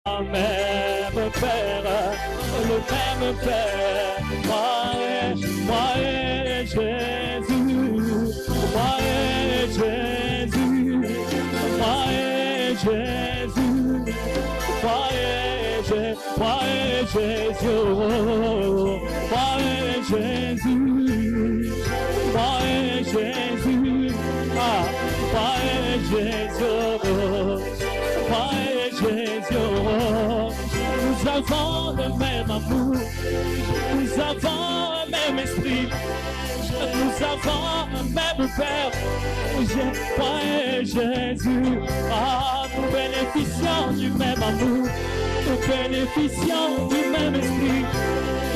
même Père, le même Père, moi et Jésus, moi et Jésus, moi et Jésus, moi et Jésus, moi et Jésus, moi et Jésus, moi et Jésus, moi et Jésus. Moi et Jésus, nous avons le même amour, nous avons le même esprit, nous avons le même Père. Moi et Jésus, nous bénéficions du même amour, nous bénéficions du même esprit,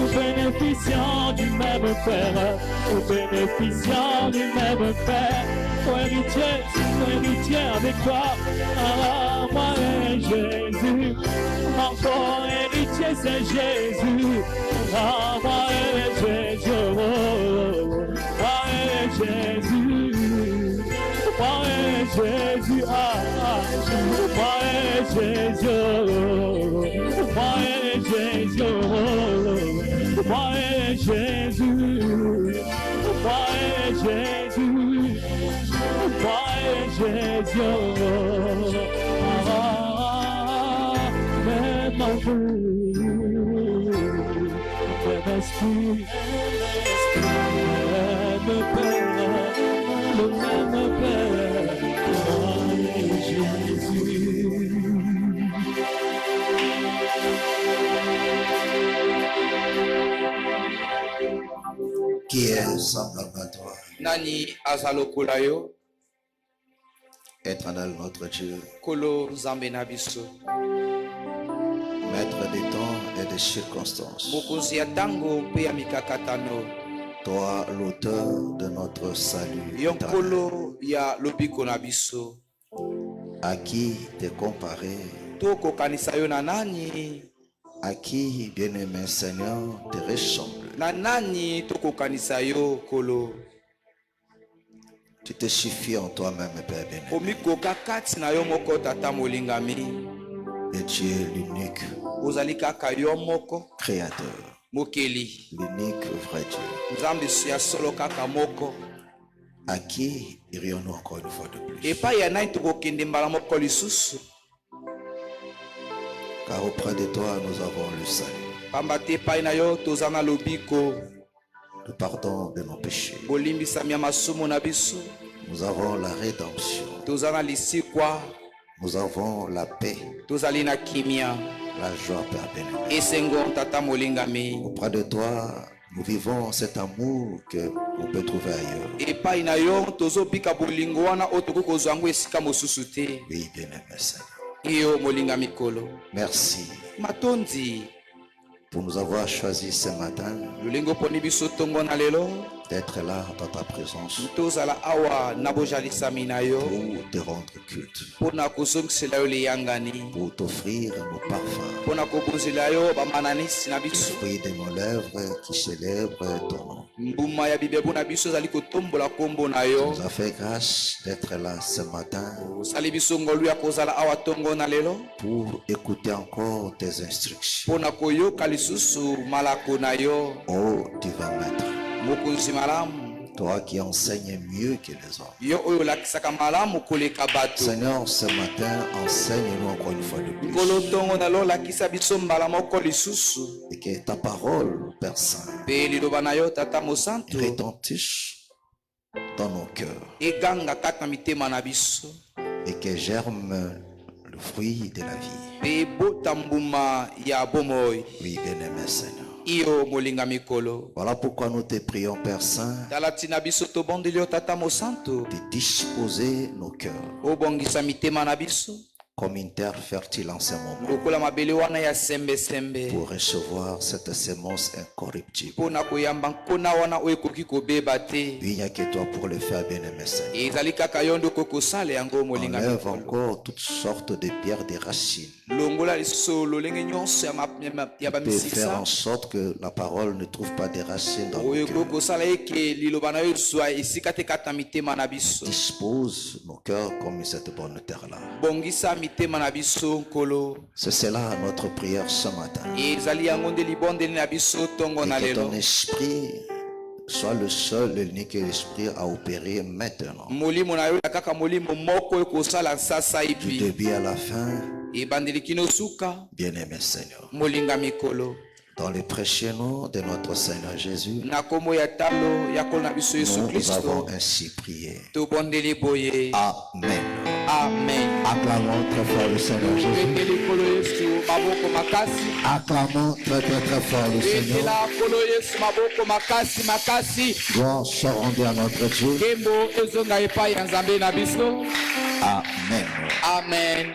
nous bénéficions du même Père, nous bénéficions du même Père. Héritier avec toi, moi et Jésus, encore héritier c'est Jésus, moi et Jésus, moi et Jésus, moi et Jésus, moi et Jésus, moi et Jésus, moi et Jésus, moi et Jésus. Moi et Jésus, même amour, même esprit, même Père, le même Père, moi et Jésus. Qui est semblable à toi? Nani azalokulayo? Éternel notre Dieu, Kolo Zambena biso, maître des temps et des circonstances, mokonzi ya tango mpe ya mikakatano, toi l'auteur de notre salut, yo nkolo ya lobiko na biso, à qui te comparer, tokokanisa yo na nani? à qui, bien-aimé Seigneur, te ressemble? Na nani tokokanisa yo kolo? Tu te suffis en toi-même, Père béni. Omikoka kati na yo moko tata molingami, Et tu es l'unique ozali kaka yo moko créateur, mokeli, l'unique vrai Dieu. nzambe ya solo kaka moko. À qui irions-nous encore une fois de plus? Epai ya nani tokokende mbala moko lisusu? Car auprès de toi nous avons le salut, pamba te epai na yo toza na lobiko, le pardon de nos péchés. bolimbisami ya masumu na biso, Nous avons la rédemption, toza na lisikwa, nous avons la paix, tozali na kimia, la joie, Père béni. esengo tata molingami. Auprès de toi, nous vivons cet amour que on peut trouver ailleurs. Epai na yo tozobika bolingo wana oyo tokoki kozwa yango esika mosusu te. Oui, bien-aimé Seigneur. Iyo molingami kolo, Merci matondi pour nous avoir choisi ce matin lolingo poni biso tongo na lelo, d'être là dans ta présence tozala awa na bojalisami na yo pour te rendre culte, mpona kozongisela yo liyangani, pour t'offrir nos parfums, mpona kobonzela yo bamananisi na biso. fruit de nos lèvres qui célèbrent ton nom. Mbuma ya bibebu na biso ezali kotombola kombo na yo. Nous a fait grâce d'être là ce matin osali biso ngolu ya kozala awa tongo na lelo pour écouter encore tes instructions. mpona koyoka lisusu malako na yo. Ô divin maître, mokonzi malamu, toi qui enseignes mieux que les hommes. yo oyo olakisaka malamu koleka bato. Seigneur, ce matin, enseigne-nous encore une fois de plus. nkolo ntongo na lo olakisa biso mbala moko lisusu, Et que ta parole, Père Saint, mpe liloba na yo tata mosantu retentisse dans nos cœurs eganga kati na mitema na biso, et que germe le fruit de la vie. mpe ebota mbuma ya bomoi. Oui, bien-aimé Seigneur. iyo molinga mikolo. Voilà pourquoi nous te prions, Père Saint, tala tina biso tobondeli yo tata mosantu de disposer nos cœurs obongisa mitema na biso comme une terre fertile en ce moment lokola mabele wana ya sembesembe pour recevoir cette sémence incorruptible. mpona koyamba nkona wana oyo ekoki kobeba te. Il n'y a que toi pour le faire, bien-aimé Seigneur. ezali kaka yo nde okoki kosala yango molinga Enlève mikolo. encore toutes sortes de pierres, des racines. longola lisusu lolenge nyonso ya Peut faire bamisisa en sorte que la parole ne trouve pas de racines dans oyo nos cœurs. ekoki kosala eke liloba na yo ezwa esika te kati na mitema na biso. Dispose nos cœurs comme cette bonne terre-là. bongisa mitema na biso nkolo. C'est cela notre prière ce matin. Ezali yango nde libondeli na biso tongo na Et que lelo. ton esprit soit le seul, l'unique esprit à opérer maintenant. Molimo na yo kaka molimo moko ekosala nsasa Du ipi. début à la fin, Ebandeli kino suka. bien-aimé Seigneur. Molinga mikolo. Dans le précieux nom de notre Seigneur Jésus, Na kombo ya talo ya kolo na biso Yesu nous Kristo. avons ainsi prié. Tobondeli boye. Amen. Amen. Acclamons très fort le Seigneur Jésus. Beteli kolo Yesu maboko makasi. Acclamons très très très fort le Seigneur. Betela kolo Yesu maboko makasi makasi. Gloire soit rendue à notre Dieu. Kembo ezonga epai ya Nzambe na biso. Amen. Amen.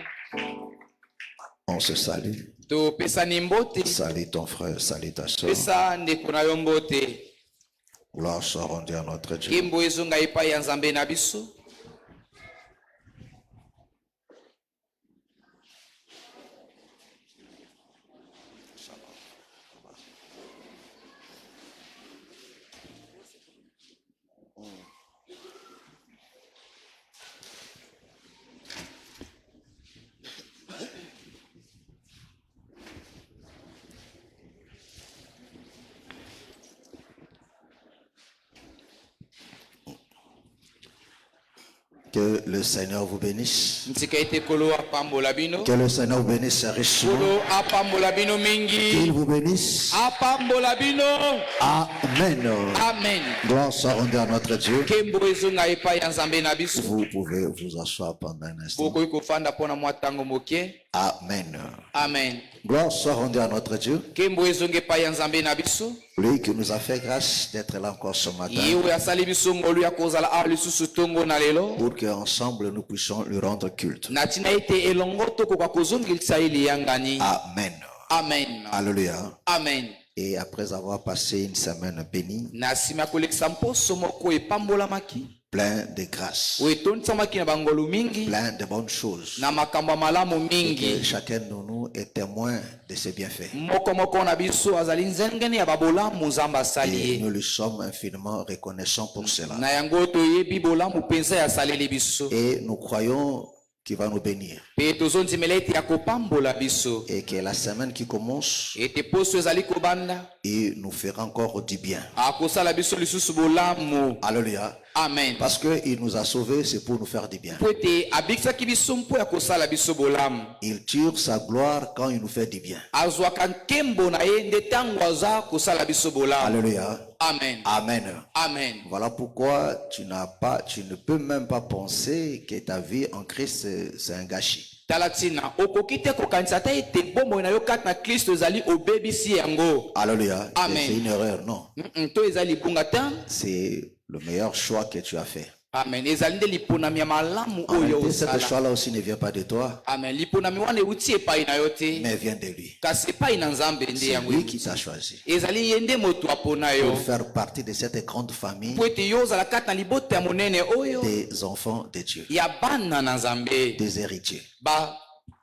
On se salue. Topesani mbote. Salue ton frère, salue ta soeur. Pesa ndeko na yo mbote. Gloire soit rendue à notre Dieu. Kembo ezonga epai ya Nzambe na biso. Que le Seigneur vous bénisse. Ntika ete kolo apambola bino. Que le Seigneur vous bénisse richement. Kolo apambola bino mingi. Qu'il vous bénisse. Apambola bino. Amen. Amen. Gloire soit rendue à notre Dieu. Kembo ezonga epai ya Nzambe na biso. Vous pouvez vous asseoir pendant un instant. Bokoki kofanda mpona mwa ntango moke. Amen. Amen. Gloire soit rendue à notre Dieu. Kembo ezonga epai ya Nzambe na biso. Lui qui nous a fait grâce d'être là encore ce matin. Yewe asali biso ngolu ya kozala awa lisusu tongo na lelo. Pour qu'ensemble nous puissions lui rendre culte. Na tina ete elongo tokoka kozongilisa ye liyangani. Amen. Amen. Alléluia. Amen. Et après avoir passé une semaine bénie, Na nsima ya kolekisa mposo moko epambolamaki. plein de grâce, Oyo etonisamaki na bangolu mingi. plein de bonnes choses. Na makambo ya malamu Et que mingi. chacun de nous est témoin de ses bienfaits. Moko moko na biso azali nzengeni ya babolamu Nzambe asali Et ye. nous lui sommes infiniment reconnaissants pour cela. Na yango toyebi bolamu mpenza ya asaleli biso. Et nous croyons qu'il va nous bénir. Pe tozondimela ete ya kopambola biso. Et que la semaine qui commence, Ete poso ezali kobanda. il nous fera encore du bien. Akosala biso lisusu bolamu. Alléluia. Amen. Parce qu'il nous a sauvés, c'est pour nous faire du bien. Po ete abikisaki biso mpo ya kosala biso bolamu. Il tire sa gloire quand il nous fait du bien. Azwaka nkembo na ye nde ntango aza kosala biso bolamu. Alléluia. Amen. Amen. Amen. Voilà pourquoi tu ne peux même pas penser que ta vie en Christ, c'est un gâchis. Tala tina okoki te kokanisa ata ete bomoi na yo kati na Kristo ezali obebisi yango. Alléluia. Amen. C'est une erreur, non. To ezali libunga te. C'est le meilleur choix que tu as fait. Amen. Ezali nde liponami ya malamu En oyo réalité, ce osala. choix-là aussi ne vient pas de toi, Amen. Liponami wana euti epai na yo te. mais vient de lui. Kasi epai na Nzambe nde C'est yango. lui qui t'a choisi Ezali ye nde moto apona yo. pour faire partie de cette grande famille Po ete yo ozala kati na libota ya monene oyo des enfants de Dieu, ya bana na Nzambe. des héritiers.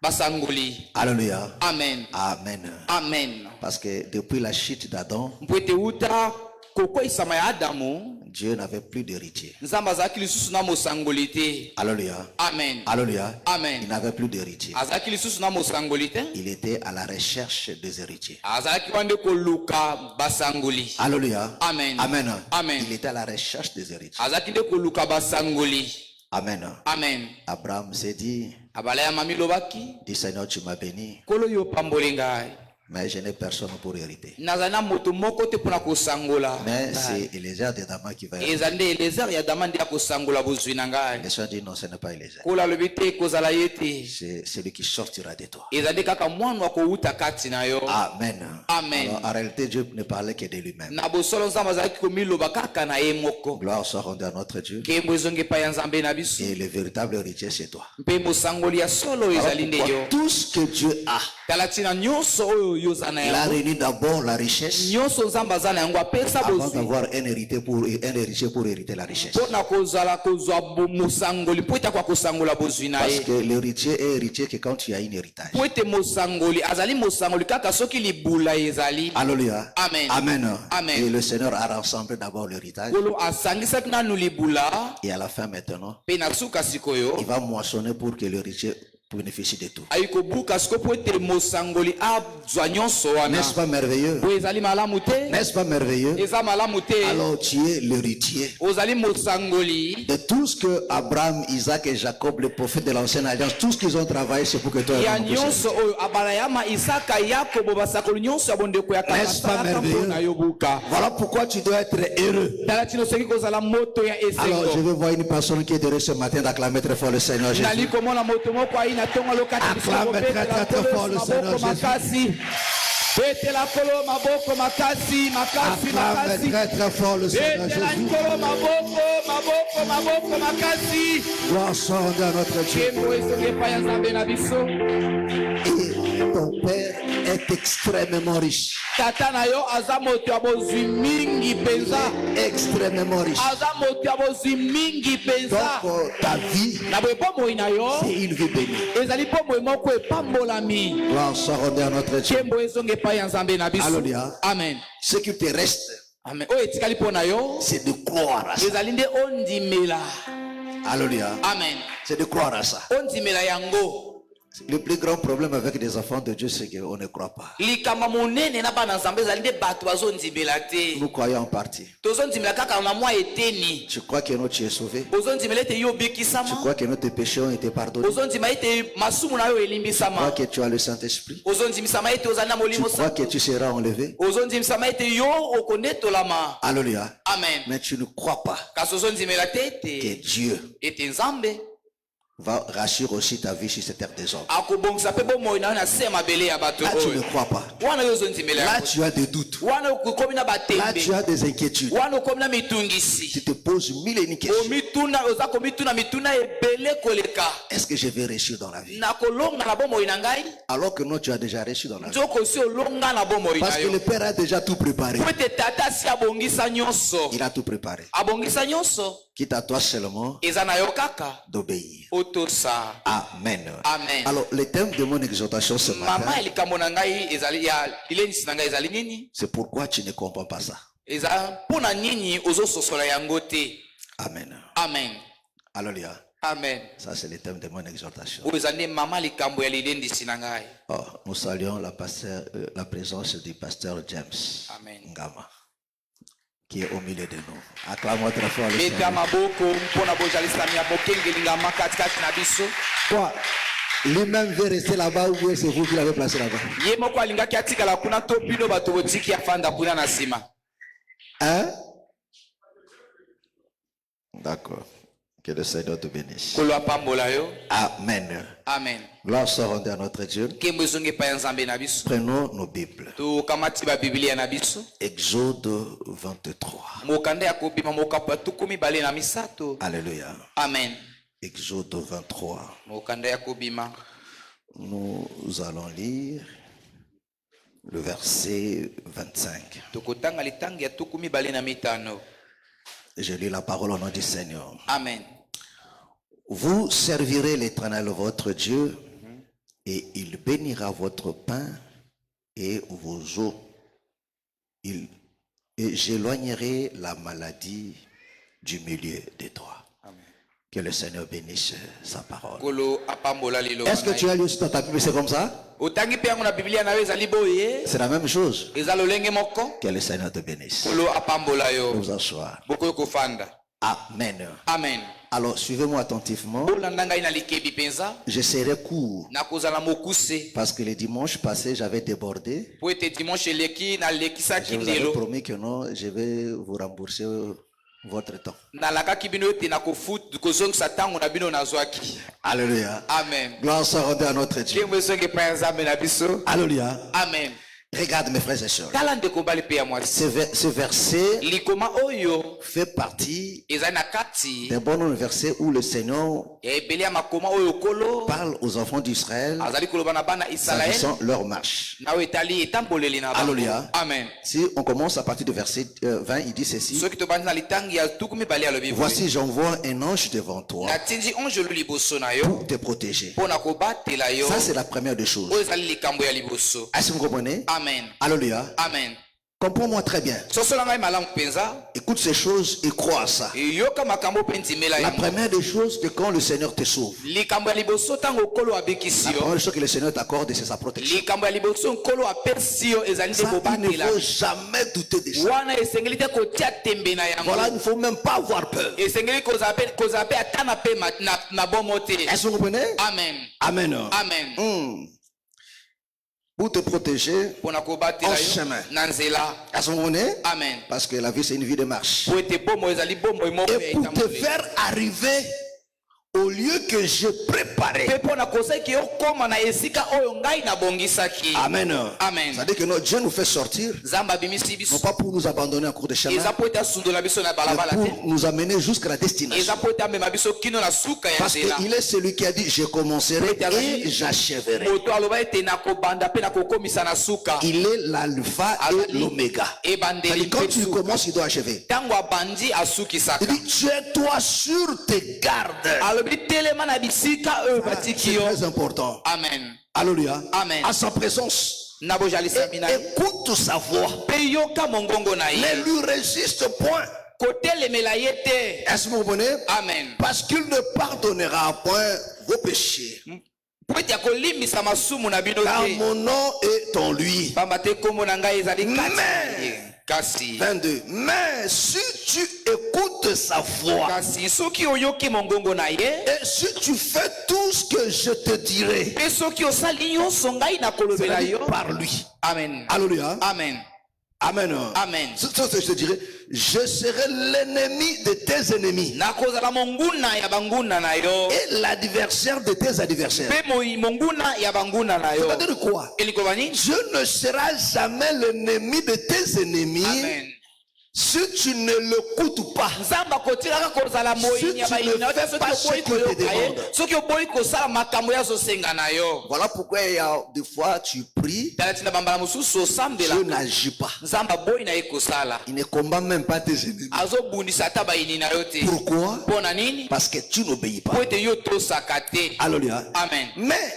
Basangoli. Alléluia. Amen. Amen. Amen. Parce que depuis la chute d'Adam, Po ete uta kokweyisama ya Adamu. Dieu n'avait plus d'héritier. Nzambe azalaki lisusu na mosangoli te. Alléluia. Amen. Alléluia. Amen. Il n'avait plus d'héritier. Azalaki lisusu na mosangoli te. Il était à la recherche des héritiers. Azalaki wande koluka basangoli. Alléluia. Amen. Amen. Amen. Il était à la recherche des héritiers. Azalaki nde koluka basangoli. Amen. Amen. Abraham s'est dit, Abala ya mami lobaki. dis Seigneur, tu m'as béni, Kolo yo pamboli ngai. mais je n'ai personne pour hériter. Nazali na moto moko te mpona kosangola. Mais c'est Éléazar de Damas qui va hériter. Eza nde Eliezer ya dama nde akosangola bozwi na ngai. Le Seigneur dit non, ce n'est pas Éléazar. Kola alobi te ekozala ye te. C'est celui qui sortira de toi. Eza nde kaka mwana akowuta kati na yo. Amen. Amen. Alors, en réalité, Dieu ne parlait que de lui-même. Na bosolo Nzambe azalaki komiloba kaka na ye moko. Gloire soit rendue à notre Dieu. Nkembo ezongi epai ya Nzambe na biso. Et le véritable héritier, c'est toi. Mpe mosangoli ya solo Alors, ezali nde pourquoi yo. tout ce que Dieu a, Tala tina nyonso oyo yoza na il a yango. réuni d'abord la richesse Nyonso Nzambe aza na yango apesa avant bozwi. d'avoir un héritier pour hériter la richesse. Mpona kozala kozwa mosangoli mpo ete akwa kosangola bozwi na Parce ye. que l'héritier est héritier que quand tu as un héritage. Po ete mosangoli azali mosangoli kaka soki libula ezali. Alléluia. Amen. Amen. Amen. Et le Seigneur a rassemblé d'abord l'héritage. Kolo asangisaki nanu libula. Et à la fin maintenant, Pe na suka sikoyo. il va moissonner pour que l'héritier pour bénéficier de tout. ayi kobuka siko po ete mosangoli azwa nyonso wana. N'est-ce pas merveilleux? Po ezali malamu te. N'est-ce pas merveilleux? Eza malamu te. Alors tu es l'héritier ozali mosangoli de tout ce que Abraham, Isaac et Jacob, les prophètes de l'ancienne alliance, tout ce qu'ils ont travaillé, c'est pour que toi ya aies beaucoup nyonso oyo abarayama isaka yakobo basakoli nyonso ya bondeko ya N'est-ce pas kaka merveilleux? mpona yobuka. Voilà pourquoi tu dois être heureux. tala tino soki kozala moto ya Alors je esengo. vais voir une personne qui est heureux ce matin d'acclamer très fort le Seigneur Jésus. nali komona moto moko ayi na ntongo alokati biso Acclame kobetela très, très, très fort le kolo Seigneur maboko Jésus. makasi. betela kolo maboko makasi makasi Acclame makasi. très très fort le Seigneur betela Jésus. nkolo maboko makasi. Gloire soit rendue à notre Dieu. kembo esongi epai ya nzambe na biso. Et ton Père est extrêmement riche. tata na yo aza moto ya bozwi mingi mpenza. Extrêmement riche. aza moto ya bozwi mingi mpenza. Donc ta vie, na boye bomoi na yo c'est une vie bénie. ezali bomoi moko epambolami. Gloire soit rendue à notre Dieu. kembo ezongi epai ya nzambe na biso. Alléluia. amen. Ce qui te reste, amen. oyo etikali mpo na yo c'est de croire à ça. ezali nde ondimela. Alléluia. amen. C'est de croire à ça. ondimela yango. Le plus grand problème avec les enfants de Dieu, c'est qu'on ne croit pas. likambo monene na bana nzambe ezali nde bato bazondimela te. Nous croyons en partie. tozondimela kaka na mwa eteni. Tu crois que nous tu es sauvé? ozondimela ete yo Tu obikisama. crois que nos tes péchés ont été pardonnés? ozondima ete masumu na yo Tu crois elimbisama. que tu as le Saint-Esprit? ozondimisama ete ozali na Tu molimo crois que santo. tu seras enlevé? ozondimisama ete yo okondetolama. Alléluia. amen. Mais tu ne crois pas kasi ozondimela te que ete Dieu ete nzambe va rassurer aussi ta vie sur cette terre des hommes. akobongisa mpe bomoi na yo na se ya mabele ya bato Là, tu ne oyo. crois pas. wana yo ozondimela Là, yango. tu as des doutes. wana okomi na Là, tu batembe. as des inquiétudes. wana okomi na Tu mitungisi. te poses mille et une questions. omituna oza komituna mituna ebele koleka. Est-ce que je vais réussir dans la vie? nakolonga na bomoi na ngai. Alors que non, tu as déjà réussi dans la vie. nzoko si olonga na bomoi Parce na que yo. le Père a déjà tout préparé. po ete tata si abongisa nyonso. Il a tout préparé. abongisa nyonso. Quitte à toi seulement eza na yo kaka d'obéir. otosa. Amen. amen. Alors, le thème de mon exhortation ce mama matin, ya likambo na ngai ezali ya lilendisi na ngai ezali nini. c'est pourquoi tu ne comprends pas ça. eza mpona nini ozososola yango te. Amen. amen. Alléluia. amen. Ça, c'est le thème de mon exhortation. oyo eza nde mama likambo ya lilendisi na ngai. Oh, nous saluons la présence du pasteur James Amen. Ngama, qui est au milieu de nous. Acclamons très fort le beta Seigneur. maboko mpona bozalisami ya bokengelingama katikati na biso. Quoi? Lui-même veut rester là-bas ou bien c'est vous qui l'avez placé là-bas? ye moko alingaki atikala kuna to bino bato botiki afanda kuna na nsima. Hein? D'accord. Que le Seigneur te bénisse. kolo apambola yo. Amen. amen. Gloire soit rendue à notre Dieu. nkembo ezongi epai ya nzambe na biso. Prenons nos Bibles. tokamati babiblia na biso. Exode 23. mokanda ya kobima mokapo ya 23. Alléluia. amen. Exode 23. mokanda ya kobima. Nous allons lire le verset 25. tokotanga litangi ya 25. Je lis la parole au nom du Seigneur. amen. Vous servirez l'Éternel votre Dieu et il bénira votre pain et vos eaux. Et j'éloignerai la maladie du milieu de toi. Amen. Que le Seigneur bénisse sa parole. kolo apambola lelo. Est-ce que tu as lu aussi dans ta Bible, c'est comme ça? otangi mpe yango na biblia na yo ezali boye. C'est la même chose. eza lolenge moko. Que le Seigneur te bénisse. kolo apambola yo. Nous asseoir. bokoyo kofanda. Amen. amen. Alors, suivez-moi attentivement. olanda ngai na likebi mpenza. Je serai court nakozala mokuse. parce que le dimanche passé, j'avais débordé. po ete dimanche eleki nalekisaki Je vous avais ndelo. promis que non, je vais vous rembourser votre temps. nalakaki bino ete kozongisa ntango na bino nazwaki. Alléluia. amen. Gloire soit rendue à notre Dieu. nkembo ezongi epai ya nzambe na biso. Alléluia. amen. Regarde mes frères et sœurs. tala ndeko mobali mpe ya mwasi. Ce verset likoma oyo fait partie ezali na kati d'un bon verset où le Seigneur ya ebele ya makoma oyo kolo parle aux enfants d'Israël azali koloba na bana israele s'agissant leur marche. na oyo etali etamboleli na bango. Alléluia. amen. Si on commence à partir du verset 20, il dit ceci. soki tobandi na litangi ya 22 alobi boye. Voici, j'envoie un ange devant toi natindi onjelu liboso na yo pour te protéger. mpo na kobatela yo. Ça, c'est la première des choses. oyo ezali likambo ya liboso. Est-ce que vous comprenez? amen. Alléluia. amen. Comprends-moi très bien. sosola ngai malamu penza Écoute ces choses et crois à ça. yoka makambo pe ntimela La yango première des choses, c'est quand le Seigneur te sauve. likambo ya liboso ntango okolo abikisi La yo première chose que le Seigneur t'accorde, c'est sa protection. likambo ya liboso nkolo apesi yo ezali nde Ça, il ne kobatela faut jamais douter de ça. wana esengeli te kotia tembe na Voilà, il yango ne faut même pas avoir peur. esengeli kozala pe ata na pe na bomo te. Est-ce que vous comprenez? Amen. Amen. Amen. Pour te protéger, mpona kobatela en yo chemin. na nzela. Est-ce que vous comprenez? Amen. Parce que la vie, c'est une vie de marche. Po ete bomo ezali bomo moko Et ya pour te etamboli. faire arriver au lieu que j'ai préparé. Pe mpona kosaki okoma na esika oyo ngai nabongisaki. Amen. Amen. C'est-à-dire que notre Dieu nous fait sortir, nzambe abimisi non biso pas pour nous abandonner en cours de chemin, eza po ete asundola biso na mais balabala te pour nous amener jusqu'à la destination. eza po ete amema biso kino na suka ya Parce nzela. qu'il est celui qui a dit, je commencerai et j'achèverai. moto aloba ete nakobanda mpe nakokomisa na suka. Il est l'alpha et l'oméga. ebandeli C'est-à-dire, quand mpe tu suka. commences, il doit achever. ntango abandi Il asukisaka dit, tiens-toi sur tes gardes. alobi telema na bisika oyo C'est batiki yo. très important. Amen. Alléluia. Amen. À sa présence. na bozalisami na ye Écoute sa voix. mpe yoka mongongo na ye Ne lui résiste point. kotelemela ye te. Est-ce que vous comprenez? Amen. Parce qu'il ne pardonnera point vos péchés. po ete akolimbisa masumu na bino Car te mon nom est en lui. pamba te kombo na ngai ezali kati na Mais- ye. kasi 22. Mais si tu écoutes sa voix kasi soki oyoki mongongo na ye et si tu fais tout ce que je te dirai, mpe soki osali nyonso ngai nakolobela yo. c'est-à-dire par lui. Amen. Alléluia. Amen. Amen. Amen. C'est ce que je te dirai. Je serai l'ennemi de tes ennemis nakozala monguna ya banguna na yo et l'adversaire de tes adversaires. mpe monguna ya banguna na yo. C'est-à-dire quoi? elikoba nini? Dieu ne sera jamais l'ennemi de tes ennemis Amen. si tu ne l'écoutes pas. nzambe akotilaka kozala moyini ya bayini na yo te soki oboyi koyoka ye soki oboyi kosala makambo ya azosenga na yo. Voilà pourquoi il y a des fois tu pries, tala ntina bambala mosusu Dieu osambela n'agit pas. nzambe aboyi na ye kosala Il ne combat même pas tes ennemis. azobundisa ata bayini na yo te. Pourquoi? mpo na nini? Parce que tu n'obéis pas. po ete yo tosaka te. Alléluia. Amen. Mais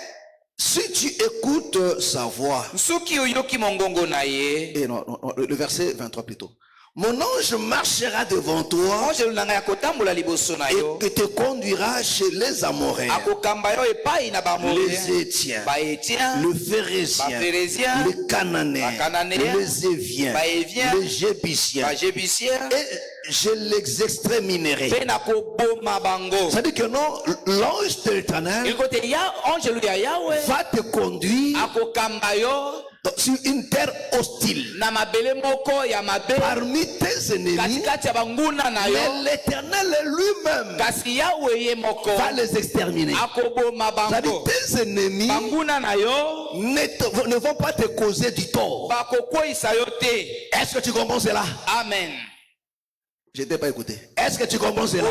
si tu écoutes sa voix, soki oyoki mongongo na ye et non, le verset 23 plutôt. Mon ange marchera devant toi anjelu na ngai akotambola liboso na yo et te conduira chez les Amoréens, akokamba yo epai na les bamoréen Étiens, baetien le Phérézien, Baphérésiens, les Cananéens, Bacananéens, les Éviens, Baéviens, les Jébusiens, bajebusien et je les exterminerai. mpe nakoboma bango. Ça dit que non, l'ange de l'Éternel eliko te ya anjelu ya yawe va te conduire akokamba yo sur une terre hostile. na mabele moko ya mabe Parmi tes ennemis, katikati ya banguna na yo mais l'Éternel lui-même kasi yawe ye moko va les exterminer. akoboma Ça dit bango. tes ennemis banguna na yo ne vont pas te causer du tort. bakokweyisa yo te. Est-ce que tu comprends cela? Amen. Je n'ai pas écouté. Est-ce que tu comprends cela?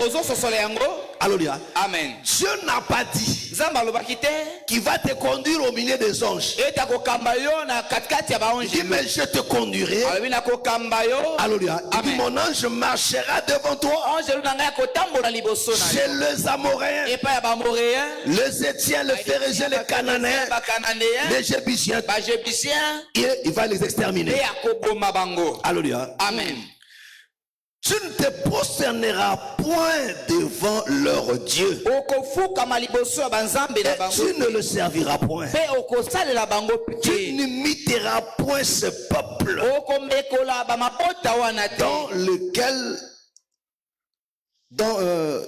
ozososola yango. Alléluia. Amen. Dieu n'a pas dit nzambe alobaki te qu'il va te conduire au milieu des anges. ete akokamba yo na katikati ya Il dit, baange. mais je te conduirai. alobi nakokamba yo. Alléluia. Il dit, Amen. mon ange marchera devant toi anjelu na ngai akotambola liboso na chez yo les Amoréens, epai ya bamoréen les Étiens, les Phérésiens, les Cananéens, bakananéen les Jébusiens. bajebusien Et il va les mpe exterminer. akoboma bango. Alléluia. Amen. Tu ne te prosterneras point devant leur Dieu. okofukama liboso ya banzambe na Et bango tu ne le serviras point. mpe okosalela bango Tu te. n'imiteras point ce peuple okomekola bamabota wana te dans lequel,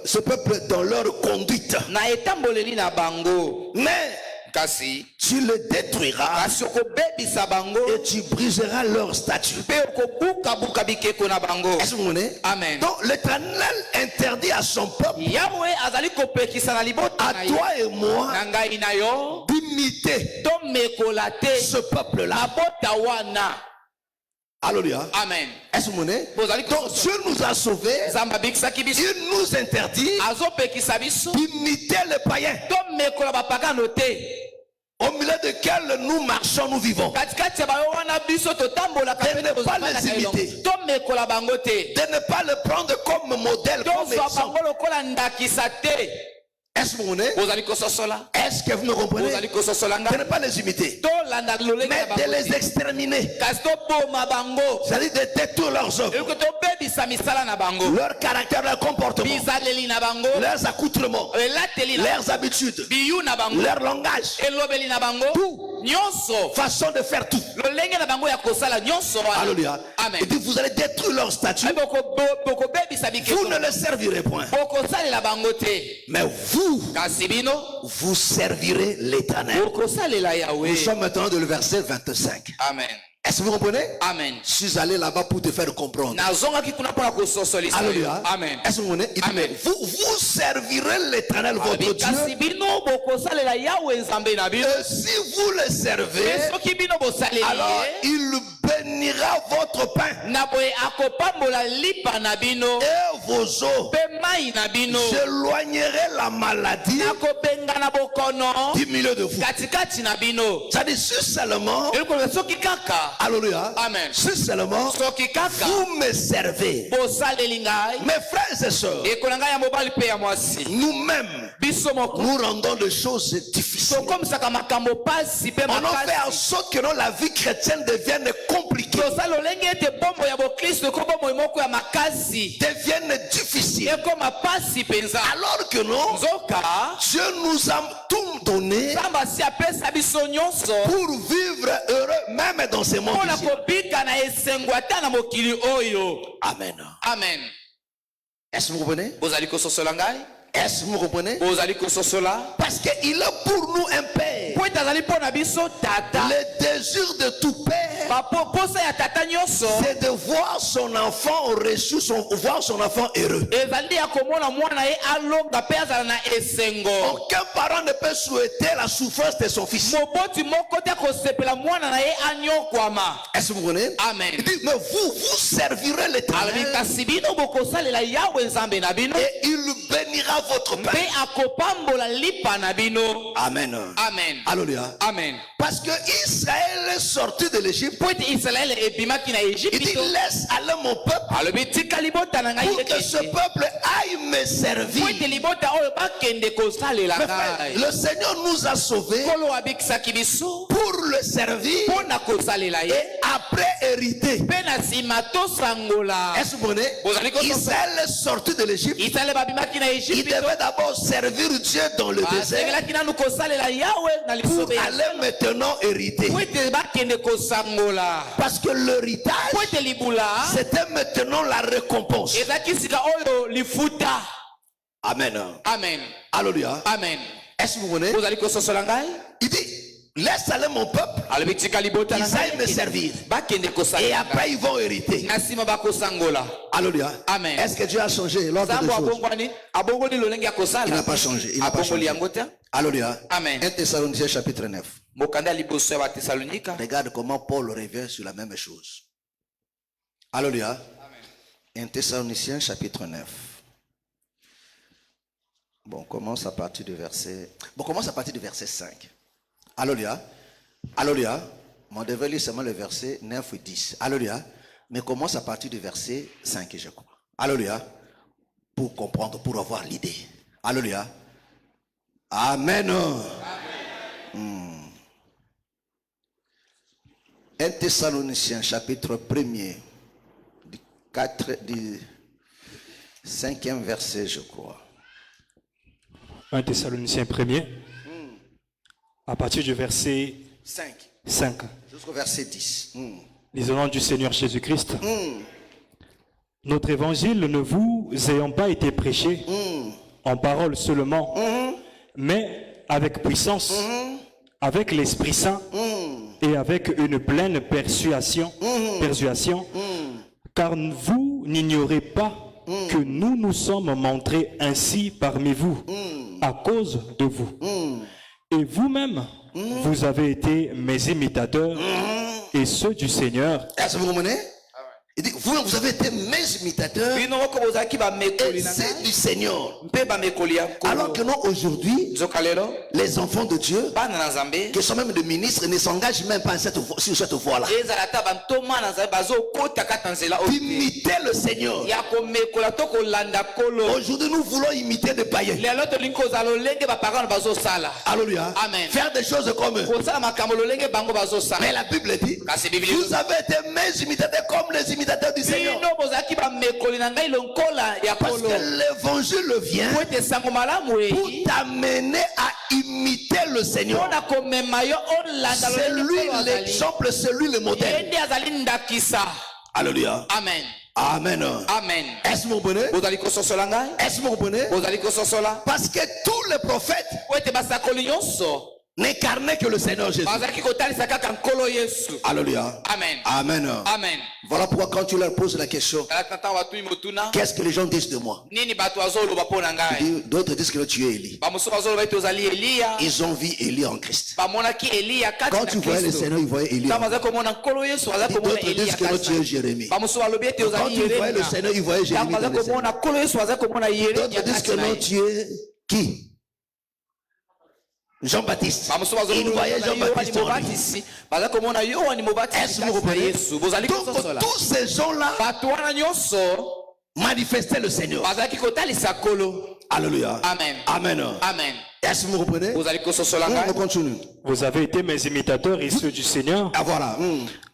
ce peuple dans leur conduite. na etamboleli na bango. Mais kasi tu le détruiras kasi okobebisa bango et tu briseras leur statut. mpe okobukabuka bikeko na bango. Est-ce que vous comprenez? Amen. Donc l'Éternel interdit à son peuple, yawe azali kopekisa na libota à na ye toi et moi, na ngai na yo d'imiter tomekola te ce peuple-là. mabota wana. Alléluia. Amen. Est-ce que vous comprenez? bozali Donc Dieu nous a sauvés. nzambe abikisaki biso Il nous interdit azopekisa biso d'imiter les païens tomekola bapagano te au milieu desquels nous marchons, nous vivons. katikati ya bayo wana biso totambolaka De mpe ne pas tozalaka les na elongo. imiter. tomekola bango te De ne pas le prendre comme modèle, comme tozwa exemple. bango lokola ndakisa te. Est-ce que vous comprenez? bozali kososola Est-ce que vous me comprenez? bozali kososola De ngai ne pas les imiter, tolanda lolenge mais na de bango les te. exterminer. kasi toboma bango C'est-à-dire de détruire leurs œuvres, eluki tobebisa misala na bango leur caractère, leur comportement, bizaleli na bango leurs accoutrements, elateli na leurs habitudes, biyu na bango leur langage, elobeli na bango tout, nyonso façon de faire tout. lolenge na bango ya kosala nyonso wana. Alléluia. Amen. Il dit vous allez détruire leur statut. Ay, bokobebisa Vous bikeso ne les servirez point. bokosalela bango te Mais vous, kasi bino vous servirez l'Éternel. bokosalela yawe. Nous sommes maintenant dans le verset 25. Amen. Est-ce que vous comprenez? Amen. Je suis allé là-bas pour te faire comprendre. nazongaki kuna mpona kososolisa yo. Alléluia. Amen. Est-ce que vous comprenez? Il dit, Amen. vous servirez l'Éternel votre Alobi, kasi Dieu. bino bokosalela yawe nzambe na bino. Et si vous le servez, Mais soki bino bosaleli alors ye, il bénira votre pain na boye akopambola lipa na bino et vos eaux. mpe mai na bino. J'éloignerai la maladie nakobengana bokono du milieu de vous. katikati na bino. C'est-à-dire, si seulement, elokoloba soki kaka alléluia, Amen. si seulement soki kaka vous me servez, bosaleli ngai mes frères et sœurs, ekola ngai ya mobali mpe ya mwasi nous-mêmes, biso moko nous rendons des choses difficiles. tokomisaka makambo pasi mpe On a fait en makasi sorte que non, la vie chrétienne devienne compliquée, tosala olenge ete bombo ya bokristo eko bomoi moko ya makasi devienne difficile. ekoma pasi mpenza. Alors que non, nzoka Dieu nous a tout donné nzambe asi apesa biso nyonso pour vivre heureux même dans ces mondes mpona ici. kobika na esengo ata na mokili oyo. Amen. Amen. Est-ce que vous comprenez? bozali kososola ngai Est-ce que vous comprenez? bozali kososola Parce qu'il est pour nous un père. po ete azali mpo na biso tata. Le désir de tout père, posa ya tata nyonso c'est de voir son enfant voir son enfant heureux. ezali ya komona mwana ye alonga mpe azala na esengo. Aucun parent ne peut souhaiter la souffrance de son fils. moboti moko te kosepela mwana na ye anyokwama. Est-ce que vous comprenez? Amen. Il dit, mais vous servirez alobi l'Éternel kasi bino bokosalela yawe nzambe na bino et il bénira votre pain. mpe akopambola lipa na bino. Amen. Amen. Alléluia. Amen. Parce que Israël est sorti de l'Égypte. po ete israele ebimaki na Il dit, ejipito laisse aller mon peuple alobi tika libota na ngai pour que ce ekende peuple aille me po servir. ete libota oyo bakende kosalela Mes frères, ngai. le Seigneur nous a sauvés nkolo abikisaki biso pour le servir mpo na kosalela ye et après hériter. mpe na nsima tosangola. Est-ce que vous comprenez? Bozali kososola. Israël est sorti de l'Égypte. israele babimaki na Il ejipito devait d'abord servir Dieu dans le désert basengelaki nanu kosalela yawe na pour lisobe ya aller maintenant hériter. po ete bakende kosangola. Parce que l'héritage, po ete libula c'était maintenant la récompense. ezalaki sika oyo lifuta. Amen. Amen. Alléluia. Amen. Est-ce que vous comprenez? bozali kososola ngai Il dit, laisse aller mon peuple, alobi tika libota na ils aillent me ngai servir. bakende Et kosalela ngai. après, ils vont hériter. na nsima bakosangola. Alléluia. Amen. Est-ce que Dieu a changé l'ordre des nzambo choses? abongwani abongoli lolenge ya Il n'a kosala pas changé. Il n'a pas abongoli changé. yango te. Alléluia. Amen. 1 Thessaloniciens chapitre 9. mokanda ya liboso ya batesalonika. Regarde comment Paul revient sur la même chose. Alléluia. 1 Thessaloniciens chapitre 9. Bon, commence à partir du verset. Bon, commence à partir du verset 5. Alléluia. Alléluia. Mais on devait lire seulement le verset 9 et 10. Alléluia. Mais commence à partir du verset 5, je crois. Alléluia. Pour comprendre, pour avoir l'idée. Alléluia. Amen. 1 Thessaloniciens chapitre 1er du 5e verset, je crois. 1 Thessaloniciens 1er, à partir du verset 5. Jusqu'au verset 10. Lisons au nom du Seigneur Jésus-Christ. Notre évangile ne vous ayant pas été prêché en parole seulement, mais avec puissance, avec l'Esprit Saint et avec une pleine persuasion, car vous n'ignorez pas que nous nous sommes montrés ainsi parmi vous, à cause de vous. Et vous-même, vous avez été mes imitateurs et ceux du Seigneur. Est-ce que vous comprenez? Il dit, vous avez été mes imitateurs bino moko bozalaki bamekoli et na c'est ngai du Seigneur. mpe bamekoli ya Alors nkolo que nous, aujourd'hui, nzoka lelo les enfants de Dieu, bana na nzambe qui sont même des ministres, ne s'engagent même pas sur cette voie-là. ezala ata bantoma na nzambe bazokota kata nzela oyo te. Imiter le Seigneur. ya komekola to kolanda nkolo Aujourd'hui, nous voulons imiter des païens. lelo tolingi kozala lolenge baparole bazosala Alléluia. Amen. Faire des choses comme eux. kosala makambo lolenge bango Mais bazosala la Bible dit, kasi biblia vous avez été mes imitateurs comme les imitateurs du Seigneur. bino bozalaki bamekoli na ngai lonkola ya Parce kolo que l'évangile vient po ete sango malamu pour eyi t'amener à imiter le Seigneur. mpona komema yo olanda C'est lolenge lui nkolo azali l'exemple, c'est lui le ye modèle. nde azali ndakisa Alléluia. amen Amen. amen Est-ce que vous comprenez? bozali kososola ngai Est-ce que vous comprenez? bozali kososola Parce que tous les prophètes po ete basakoli nyonso n'incarnaient que le Seigneur Jésus. bazalaki kotalisa kaka nkolo yesu Alléluia. amen Amen. amen Voilà pourquoi quand tu leur poses la question, talaka ntango batuni motuna qu'est-ce que les gens disent de moi? nini bato bazoloba mpo na ngai D'autres disent que tu es Élie. bamosusu bazoloba ete ozali eliya Ils ont vu Élie en Christ. bamonaki eliya kati Quand na tu voyais le kristo Seigneur, ils voyaient Élie. ntango bazali komona nkolo yesu bazali komona D'autres eliya disent que tu es kati Jérémie. bamosusu balobi ete Quand ozali tu voyais le yeremia Seigneur, ils voyaient ntango Jérémie. dans bazali le Seigneur. komona nkolo yesu bazali komona yeremia D'autres disent que kati na non, ye tu es qui? Jean-Baptiste. bamosusu Ils voyaient bazali Jean-Baptiste en lui. mobatisi bazali komona yohani mobatisi Est-ce que vous kati na comprenez? yesu bozali Donc kososola tous ces gens-là bato wana nyonso manifestaient le Seigneur. bazalaki kotalisa nkolo Alléluia. amen Amen. amen Est-ce que vous comprenez? bozali kososola On ngai continue. Vous avez été mes imitateurs et ceux du Seigneur Ah voilà.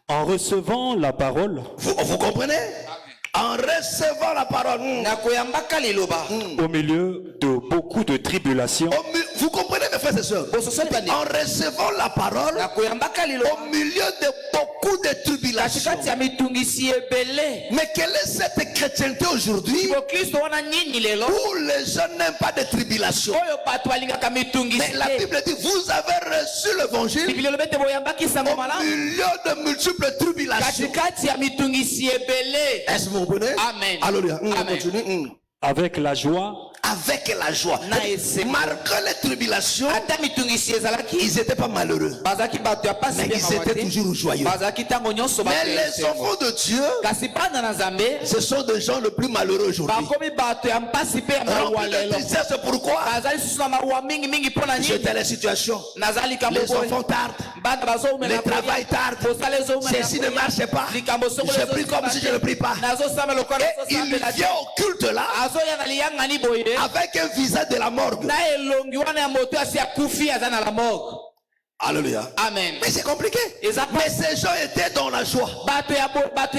en recevant la parole Vous comprenez? En recevant la parole. na koyambaka liloba au milieu de beaucoup de tribulations. Vous comprenez mes frères et sœurs? bososoli bande En recevant la parole na koyambaka liloba au milieu de beaucoup de tribulations. katikati ya mitungisi ebele Mais quelle est cette chrétienté aujourd'hui bokristo wana nini lelo où les gens n'aiment pas de tribulations? oyo bato balingaka mitungisi Mais la te Bible dit, vous avez reçu l'évangile biblia elobi ete boyambaki sango au malamu milieu de multiples tribulations. katikati ya mitungisi ebele Est-ce que vous comprenez? Amen. Alléluia. On Amen. continue. Avec la joie, Avec la joie. Na esengo. Malgré les tribulations, ata mitungisi ezalaki ils n'étaient pas malheureux. bazalaki bato ya pasi Mais mpe ils mawa étaient te toujours joyeux. bazalaki ntango nyonso Mais bato ya les esengo enfants de Dieu, kasi bana na nzambe ce sont des gens les plus malheureux aujourd'hui. bakomi bato ya mpasi mpe ya mawa Remplis de lelo tristesse, c'est pourquoi bazali susu na mawa mingimingi mpo na nini j'étais les situations. naza likambo Les boye enfants tardent. bana bazomela Le travail tarde. kosala ezomela Ceci ne marche pas. likambo soko Je prie comme si je ne prie pas. nazosamba lokola Et il vient au culte là azoya na liyangani boye avec un visage de la morgue. na elongi wana ya moto asi akufi aza na la morgue Alléluia. amen Mais c'est compliqué. Eza- Mais ces gens étaient dans la joie. bato ya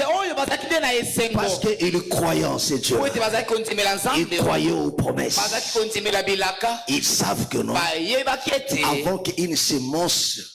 oyo bazalaki nde na esengo Parce qu'ils croyaient en ces dieux. po ete bazalaki kondimela Ils nzambe croyaient aux promesses. bazalaki kondimela bilaka Ils savent que non. bayebaki ete Avant qu'une sémence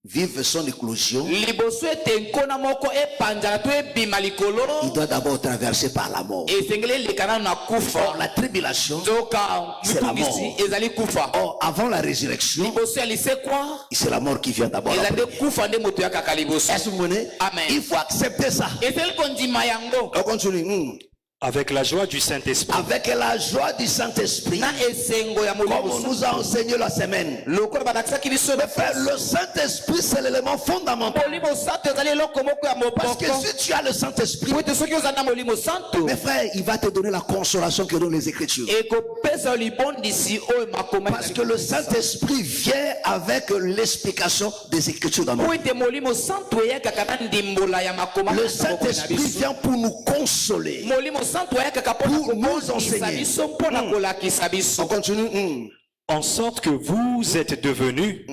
vive son éclosion, liboso ete nkona moko epanzana to ebima likolo il doit d'abord traverser par la mort. esengeli eleka nano na Or, kufa la tribulation, nzoka C'est la mitungisi mort. ezali kufa or, avant la résurrection, liboso ya lisekwa c'est la mort qui vient d'abord. ezali nde kufa nde moto yakaka liboso Est-ce que vous comprenez? Amen. Il faut accepter ça. ezali kondima yango On continue. avec la joie du Saint-Esprit, Avec la joie du Saint-Esprit, na esengo ya molimo comme on nous a enseigné la semaine. lokola balakisaki biso Mes frères, le Saint-Esprit, c'est l'élément fondamental. molimo santo ezali eloko moko ya Parce que moboko si tu as le Saint-Esprit, po ete soki oza na molimo santo mes frères, il va te donner la consolation que donnent les Écritures. ekopesa yo libondisi oyo makoma Parce que le Saint-Esprit vient avec l'explication des Écritures dans nos po vies. ete molimo santo eyakaka na ndimbola ya makoma Le na maboko na Saint-Esprit biso. vient pour nous consoler. molimo santo ayakaka mpona Pour nous kobondisa enseigner. biso mpona kolakisa On biso continue. en sorte que vous êtes devenus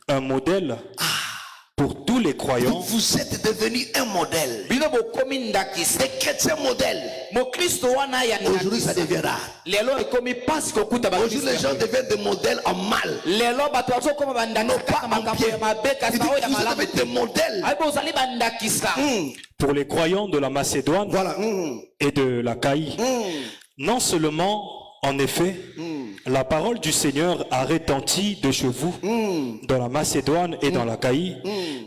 un modèle pour tous les croyants Vous êtes devenus un modèle. bino bokomi ndakisa Des chrétiens modèles. mokristo wana ya Aujourd'hui, ça ndakisa devient rare. lelo ekomi mpasi kokuta Aujourd'hui, les gens bakristo deviennent des modèles en mal. lelo bato bazokoma bandakisa Pas kaka en makambo bien. ya mabe Il kasi dit, oyo ya vous malamu avez des modèles. ayi bozali bandakisa pour les croyants de la Macédoine Voilà. et de la Caïe. Non seulement, en effet, la parole du Seigneur a retenti de chez vous dans la Macédoine et dans la Caïe,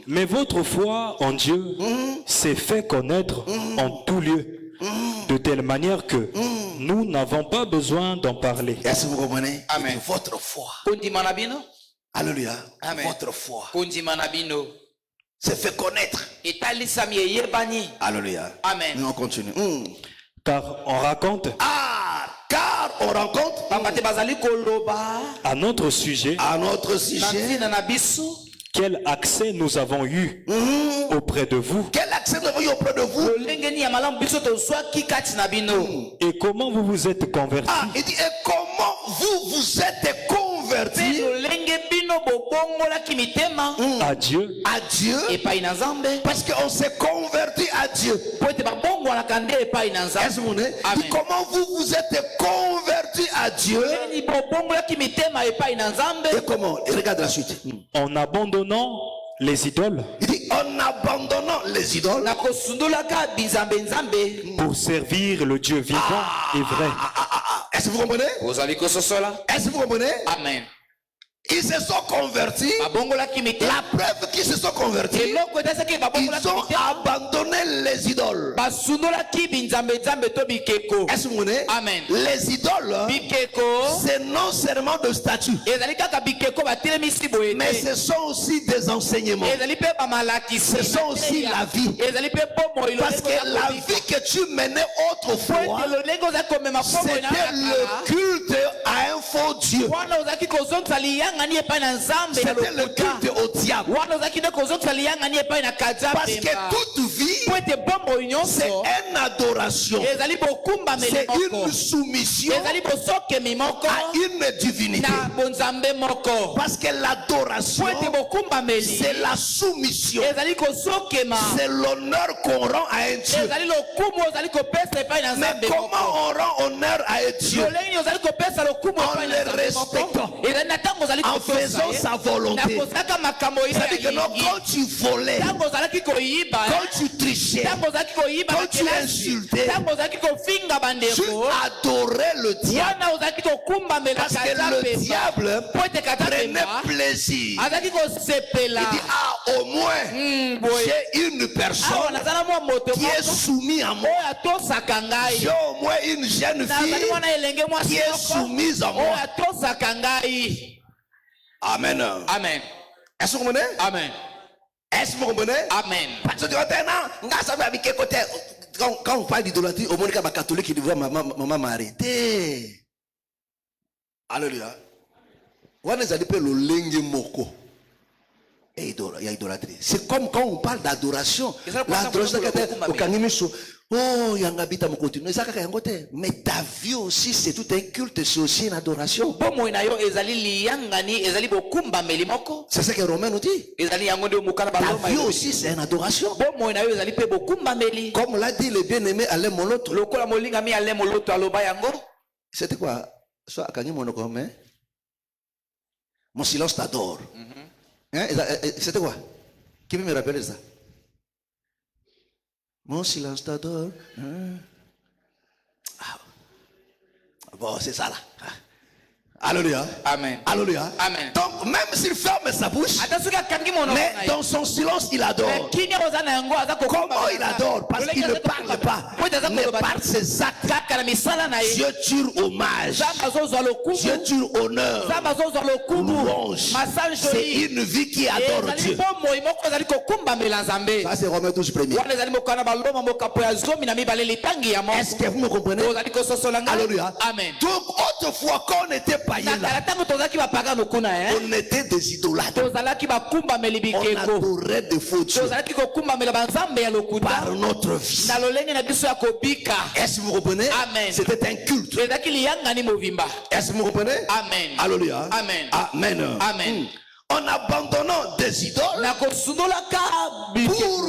mais votre foi en Dieu s'est fait connaître en tout lieu, de telle manière que nous n'avons pas besoin d'en parler. Est-ce que vous comprenez? Amen. Il dit, votre foi. kondima na bino Alléluia. Amen. Votre foi. kondima na bino s'est fait connaître. etalisami eyebani. Alléluia. Amen. Mais on continue. Car on raconte Car on rencontre pamba te bazali koloba à notre sujet à notre na sujet ntina na biso quel accès nous avons eu auprès de vous quel accès nous avons eu auprès de vous. lolenge nini ya malamu biso tozwaki kati na bino. et comment vous vous êtes convertis. Il dit, et comment vous vous êtes Mpe convertis lolenge bino bobongolaki mitema à Dieu à Dieu, epai na nzambe parce qu'on s'est converti à Dieu. po ete babongolaka nde epai na Est-ce nzambe. que vous voyez? Amen. Dit, comment vous vous êtes convertis à Dieu Lolenge bobongolaki mitema epai na nzambe et comment? Et regarde la suite. en abandonnant les idoles Il dit, en abandonnant les idoles. na kosundolaka binzambe-nzambe pour servir le Dieu vivant et vrai. Est-ce que vous comprenez? ozali kososola. Est-ce que vous comprenez? Amen. Ils se sont convertis. babongolaki mitema La preuve qu'ils se sont convertis, eloko etasaki ils babongolaki ont mitema abandonné les idoles. basundolaki binzambe-nzambe to bikeko. Est-ce que vous comprenez? Amen. Les idoles, bikeko c'est non seulement de statues, ezali kaka bikeko batelemisi boye mais te. ce sont aussi des enseignements. ezali mpe bamalakisi Ce sont aussi la vie. ezali mpe bomoi Parce que la vie que tu menais autrefois, lolenge ozali komema c'était le culte à un faux Dieu. wana ozalaki kozongisa liyangani epai na nzambe ya C'était le lokuta culte au diable. wana ozalaki nde kozongisa liyangani epai na kadia Parce que pemba toute vie, po ete bomoi c'est nyonso une adoration. ezali bokumbameli C'est moko une soumission ezali bosokemi moko à une divinité. na bonzambe moko Parce que l'adoration, po ete bokumbameli c'est la soumission. ezali kosokema C'est l'honneur qu'on rend à un Dieu. ezali lokumu ozali kopesa epai na Mais nzambe comment moko on rend honneur à un Dieu? lolenge ozali kopesa lokumu En epai le na nzambe respectant. moko ezali na ntango ozali En faisant sa volonté. na kosalaka makambo ye C'est-à-dire que non, quand tu volais, ntango ozalaki koyiba quand tu trichais, ntango ozalaki koyiba quand tu bakelasi insultais, ntango ozalaki kofinga tu bandeko adorais le diable. wana ozalaki kokumbamela Parce que kata le pemba diable po ete kata prenait pemba plaisir. azalaki kosepela Il dit, au moins, boye j'ai une awa personne naza na mwa moto qui est moko soumise à moi. oyo atosaka ngai J'ai au moins une jeune nazali fille mwana elenge mwasi qui est moko soumise à oyo moi. atosaka ngai. Amen. Amen. Est-ce que vous comprenez? Amen. Est-ce que vous comprenez? Amen. Parce que quand on parle d'idolâtrie, au monde catholique, il dit maman m'a arrêté. Alléluia. On a dit le lengue moko. Il y a idolâtrie. C'est comme quand on parle d'adoration. L'adoration, oh, il y a un habitat mon continue. Mais ta vie aussi, c'est tout un culte, c'est aussi une adoration. C'est ce que Romain nous dit. Ta vie aussi, c'est une adoration. Comme l'a dit le bien-aimé Alain Moloto. C'était quoi? Soit à Kanye Monocom, hein? Mon silence t'adore. Hein? C'était quoi? Qui peut me rappeler ça? Mon silence t'adore. Hein? Ah. Bon, c'est ça là. Alléluia. Amen. Alléluia. Amen. Donc, même s'il ferme sa bouche, mais dans son silence, il adore. Comment il adore? Parce qu'il ne parle pas, mais par ses actes. Dieu tire hommage, Dieu tire honneur, louange. C'est une vie qui adore Dieu. Ça, c'est Romains 12 premier. Est-ce que vous me comprenez? Alléluia. Amen. Donc, autrefois, quand on était païen là, on était des idolâtres. On adorait des faux dieux par notre vie. Est-ce que vous comprenez? Amen. C'était un culte. Est-ce que vous comprenez? Amen. Alléluia. Amen. Amen. Amen. En abandonnant des idoles pour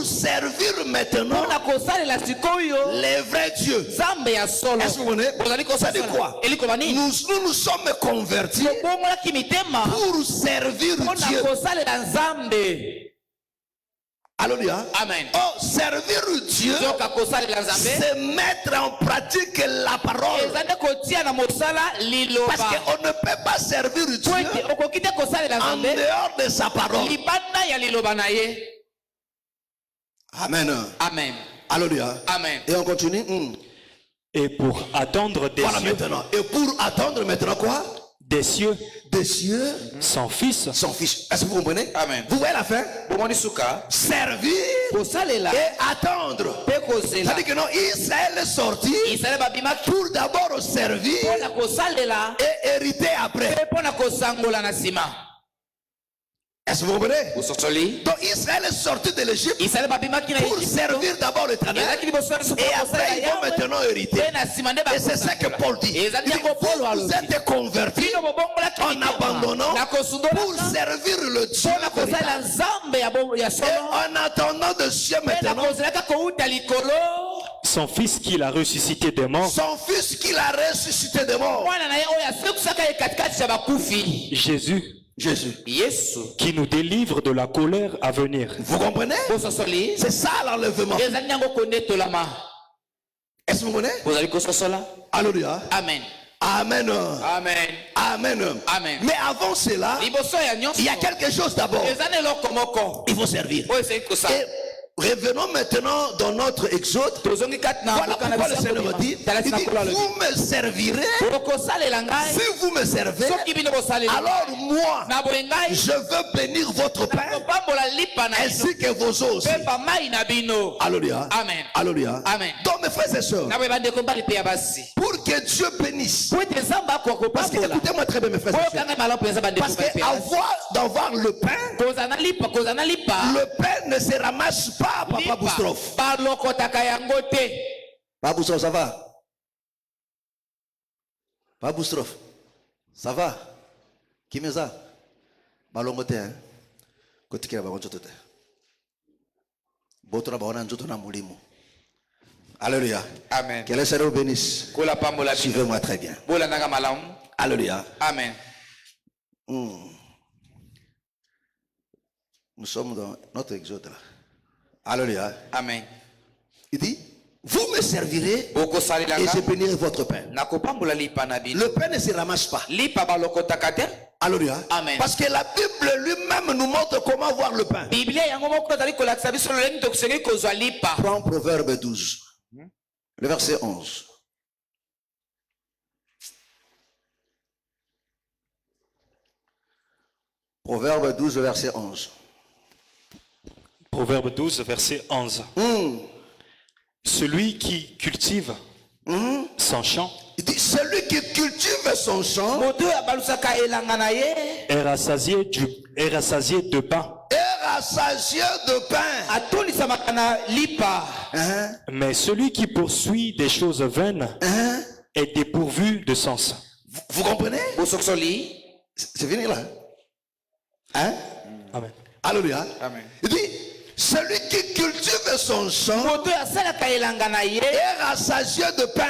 servir maintenant les vrais dieux. Est-ce que vous comprenez? Ça dit quoi? Nous sommes convertis pour servir Dieu. Alléluia. Amen. Oh, servir Dieu, c'est mettre en pratique la parole. Parce qu'on ne peut pas servir Dieu en dehors de sa parole. Amen. Amen. Alléluia. Amen. Et on continue. Et pour attendre des Voilà cieux maintenant. Et pour attendre maintenant quoi? des cieux, son fils. Est-ce que vous comprenez? Amen. Vous voyez la fin? bomoni suka Servir kosalela et attendre. pe kozela C'est-à-dire que non, Israël est sorti Israël babima pour d'abord servir pona kosalela et hériter après. pe pona kosangola na sima. Est-ce que vous comprenez? Ososoli Donc Israël est sorti de l'Égypte Israël babima kina pour servir d'abord l'Éternel et après ils vont maintenant hériter. Et c'est ça que Paul dit. Il dit, vous êtes convertis en abandonnant pour servir le Dieu véritable. Et en attendant de Dieu maintenant, son fils qu'il a ressuscité des morts, son fils qu'il a ressuscité des morts, Jésus, Yesu qui nous délivre de la colère à venir. vous comprenez? C'est ça l'enlèvement. Est-ce que vous comprenez? Alléluia. Amen. Amen. Amen. Amen. Amen. Mais avant cela, il y a quelque chose d'abord. Il faut servir. Et revenons maintenant dans notre exode. Voilà pourquoi le Seigneur dit, il dit, vous me servirez. Si vous me servez, alors moi, je veux bénir votre pain ainsi que vos os. Alléluia. Amen. Alléluia. Amen. Donc mes frères et sœurs, pour que Dieu bénisse, parce que écoutez-moi très bien mes frères et sœurs, parce que d'avoir le pain ne se ramasse pas, Papa Boustroff. Papa Boustroff, ça va? Papa Boustroff, ça va? Qui me ça? Balongote, hein? Kotikira bagonchotote. Botora baona njoto na mulimo. Alléluia. Amen. Que le Seigneur bénisse. Suivez-moi très bien. Alléluia. Amen. Nous sommes dans notre exode là. Alléluia. Amen. Il dit, vous me servirez et je bénirai votre pain. Le pain ne se ramasse pas. Alléluia. Amen. Parce que la Bible lui-même nous montre comment avoir le pain. Prends Proverbe 12, le verset 11. Proverbe 12, verset 11. Proverbe 12, verset 11. Celui qui cultive son champ Il dit, celui qui cultive son champ est rassasié de pain. est rassasié de pain. Mais celui qui poursuit des choses vaines est dépourvu de sens. Vous comprenez? C'est fini là. Hein? Amen. Alléluia. Amen. Il dit, celui qui cultive son champ est rassasié de pain.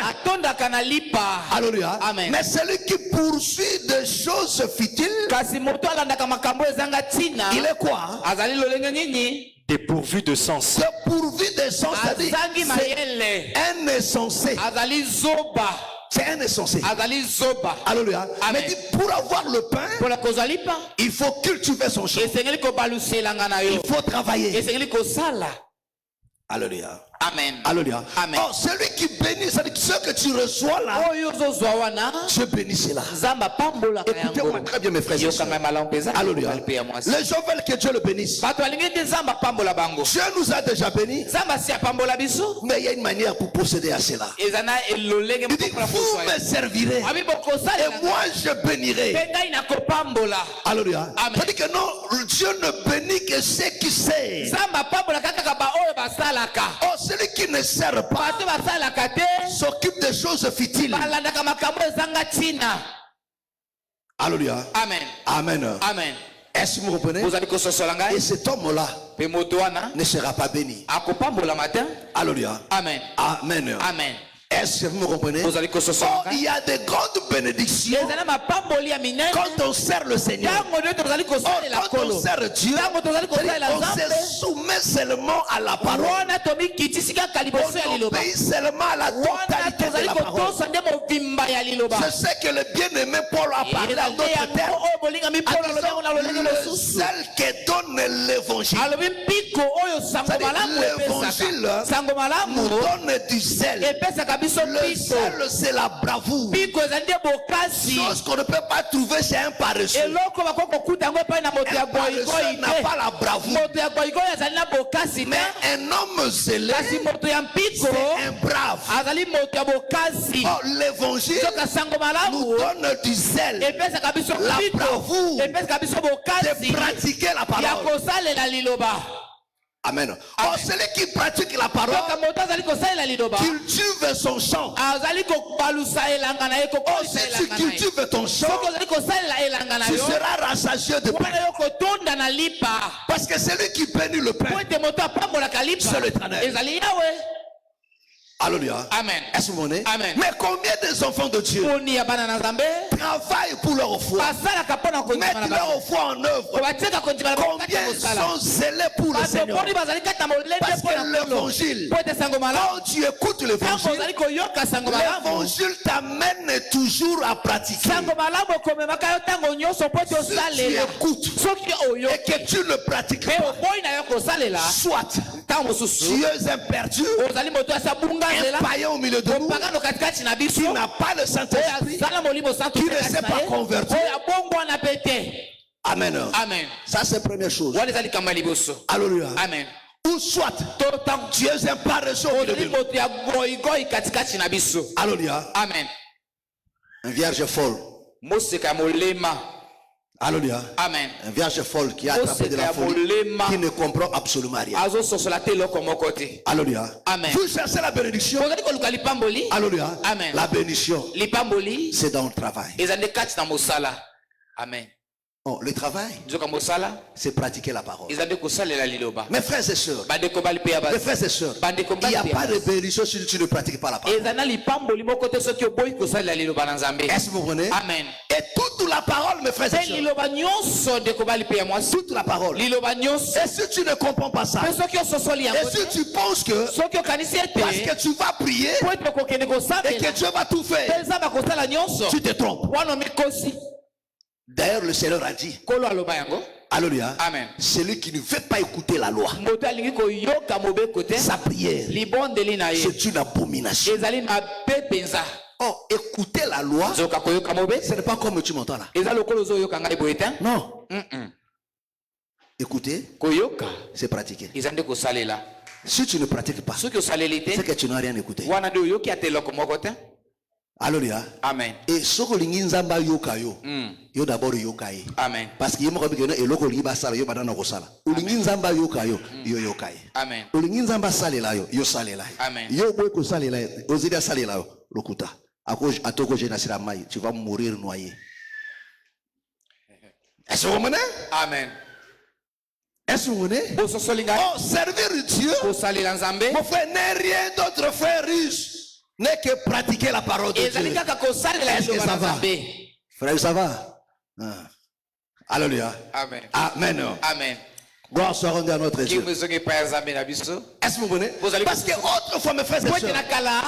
Alléluia. Amen. Mais celui qui poursuit des choses futiles, il est quoi? Dépourvu de sens. Dépourvu de sens, c'est-à-dire c'est un insensé. C'est un insensé. Alléluia. Amen. Mais dit, pour avoir le pain, il faut cultiver son champ. Il faut travailler. Alléluia. Amen. Alléluia. Amen. Oh, celui qui bénit, c'est-à-dire ce que tu reçois là, Dieu bénit cela. Écoutez-moi très bien mes frères et sœurs. Alléluia. Les gens veulent que Dieu le bénisse. Dieu nous a déjà bénis, mais il y a une manière pour procéder à cela. Il dit, vous me servirez et moi je bénirai. Alléluia. Amen. C'est-à-dire que non, Dieu ne bénit que ceux qui servent. Oh, celui qui ne sert pas s'occupe des choses futiles. Alléluia. Amen. Amen. Amen. Est-ce que vous comprenez? Et cet homme-là ne sera pas béni. Alléluia. Amen. Amen. Amen. Est-ce que vous me comprenez? Oh, il y a de grandes bénédictions quand on sert le Seigneur. Oh, quand on sert Dieu, on se soumet seulement à la parole. On obéit seulement à la totalité de la parole. Je sais que le bien-aimé Paul a parlé en d'autres termes. Le seul qui donne l'évangile. L'évangile nous donne du zèle. biso Le piko. zèle, c'est la bravoure. Piko ezali nde bokasi. Chose qu'on ne peut pas trouver chez un paresseux. Eloko bako kokuta yango epai na moto ya Un paresseux goigoi n'a te. pas la bravoure. Moto ya goigoi azali na bokasi Mais te. un homme zélé, Kasi moto ya mpiko c'est un brave. azali moto ya bokasi. Oh, l'évangile Soka sango nous malamu donne du zèle epesaka biso La piko. bravoure Epesaka biso de bokasi pratiquer la ya parole. kosalela liloba. Amen. Oh, celui qui pratique la parole Soka moto azali kosalela liloba cultive son champ. azali kobalusa elanga na ye Oh, kokolisa si tu elanga na ye. cultives ton champ, Soki ozali kosalela elanga na tu yo seras rassasié de pain. wana yo kotonda na lipa Parce que celui qui bénit le po pain, ete moto apambolaka lipa C'est l'Éternel. ezali yawe. alléluia. Amen. Est-ce que vous comprenez? Amen. Mais combien des enfants de Dieu poni ya bana na nzambe travaillent pour leur foi, basalaka mpo na kondima na mettent bango leur foi en œuvre? batiaka kondima na bango kati ya Combien mosala sont zélés pour le bato Seigneur? poni bazali kati na molende Parce mpo na que nkolo l'évangile, po ete sango malamu quand tu écoutes ntango l'évangile, ozali koyoka sango malamu l'évangile t'amène toujours à pratiquer. sango malamu okomemaka yo ntango nyonso mpo ete Si tu osalela écoutes soki et oyoki que tu ne pratiques me pas, oboyi na yo kosalela soit ntango mosusu tu es un perdu, ozali moto asi abunga un nzela païen au milieu de nous, kopagano katikati na biso qui n'a pas le oyo Saint-Esprit, azala molimo santo qui te ne kati s'est na pas ye converti. oyo abongwana mpe te. Amen. Amen. Ça, c'est la première chose. wana eza likambo ya liboso. Alléluia. Amen. Ou soit to ntango tu es un paresseux au milieu de ozali nous. moto ya goigoi katikati na biso. Alléluia. Amen. Un vierge folle. moseka ya molema. Alléluia. Amen. Un vierge folle qui a attrapé de la folie, qui ne comprend absolument rien. azososola te eloko moko te. Alléluia. Amen. Vous cherchez la bénédiction. ozali koluka lipamboli. Alléluia. Amen. La bénédiction, lipamboli c'est dans le travail. eza nde kati na mosala. Amen. Oh, le travail, nzoka mosala c'est pratiquer la parole. eza nde kosalela liloba. Mes frères et sœurs, bandeko bali mpe ya mes basi frères et sœurs, bandeko il n'y a bali pas mpe de bénédiction si tu ne pratiques pas la parole. eza na lipamboli moko te soki oboyi kosalela liloba na nzambe. Est-ce que vous comprenez? Amen. Et toute la parole, mes frères et mpe sœurs, liloba nyonso ndeko bali mpe ya mwasi toute la parole. liloba nyonso Et si tu ne comprends pas ça, mpe soki ososoli yango et si te tu penses que soki okanisi parce ete que tu vas prier po ete okokende et que kosambela Dieu va tout mpe faire, nzambe akosala nyonso tu te trompes. wana omikosi. D'ailleurs, le Seigneur a dit, nkolo aloba yango. alléluia, Amen. celui qui ne veut pas écouter la loi, moto alingi koyoka mobeko te sa prière, libondeli na ye c'est une abomination. ezali mabe mpenza. Oh, écouter la loi, nzoka koyoka mobe ce n'est pas comme tu m'entends là. eza lokola ozoyoka ngai boye te. Non. Écouter, koyoka c'est pratiquer. eza nde kosalela. Si tu ne pratiques pas, soki osaleli c'est te que tu n'as rien écouté. wana nde oyoki ata eloko moko te. Alléluia. Amen. Et ce que l'ingizamba yoka yo, yo d'abord yoka ye. Amen. Parce que yemo kabikeno eloko liba sala yo badana ko sala. Ulinginzamba yoka yo, yo yoka ye. Amen. Ulinginzamba salela yo, yo salela ye. Amen. Yo boy ko salela ye, ozida salela yo, lokuta. Atoko jena sira mai, tu vas mourir noyé. Est-ce que vous comprenez? Amen. Est-ce que vous comprenez? bososoli ngai Oh, servir Dieu, kosalela nzambe mon frère, n'est rien d'autre, frère riche, n'est que pratiquer la parole de ezali Dieu. kaka kosalela Est-ce que liloba ça na va? nzambe. Frère, ça va? Alléluia. Amen. Amen. Amen. Gloire soit rendue à notre Dieu. kimi ezongi epai ya nzambe na biso. Est-ce que vous comprenez? Vous allez- Parce que autrefois, mes frères et po ete na sœurs, kala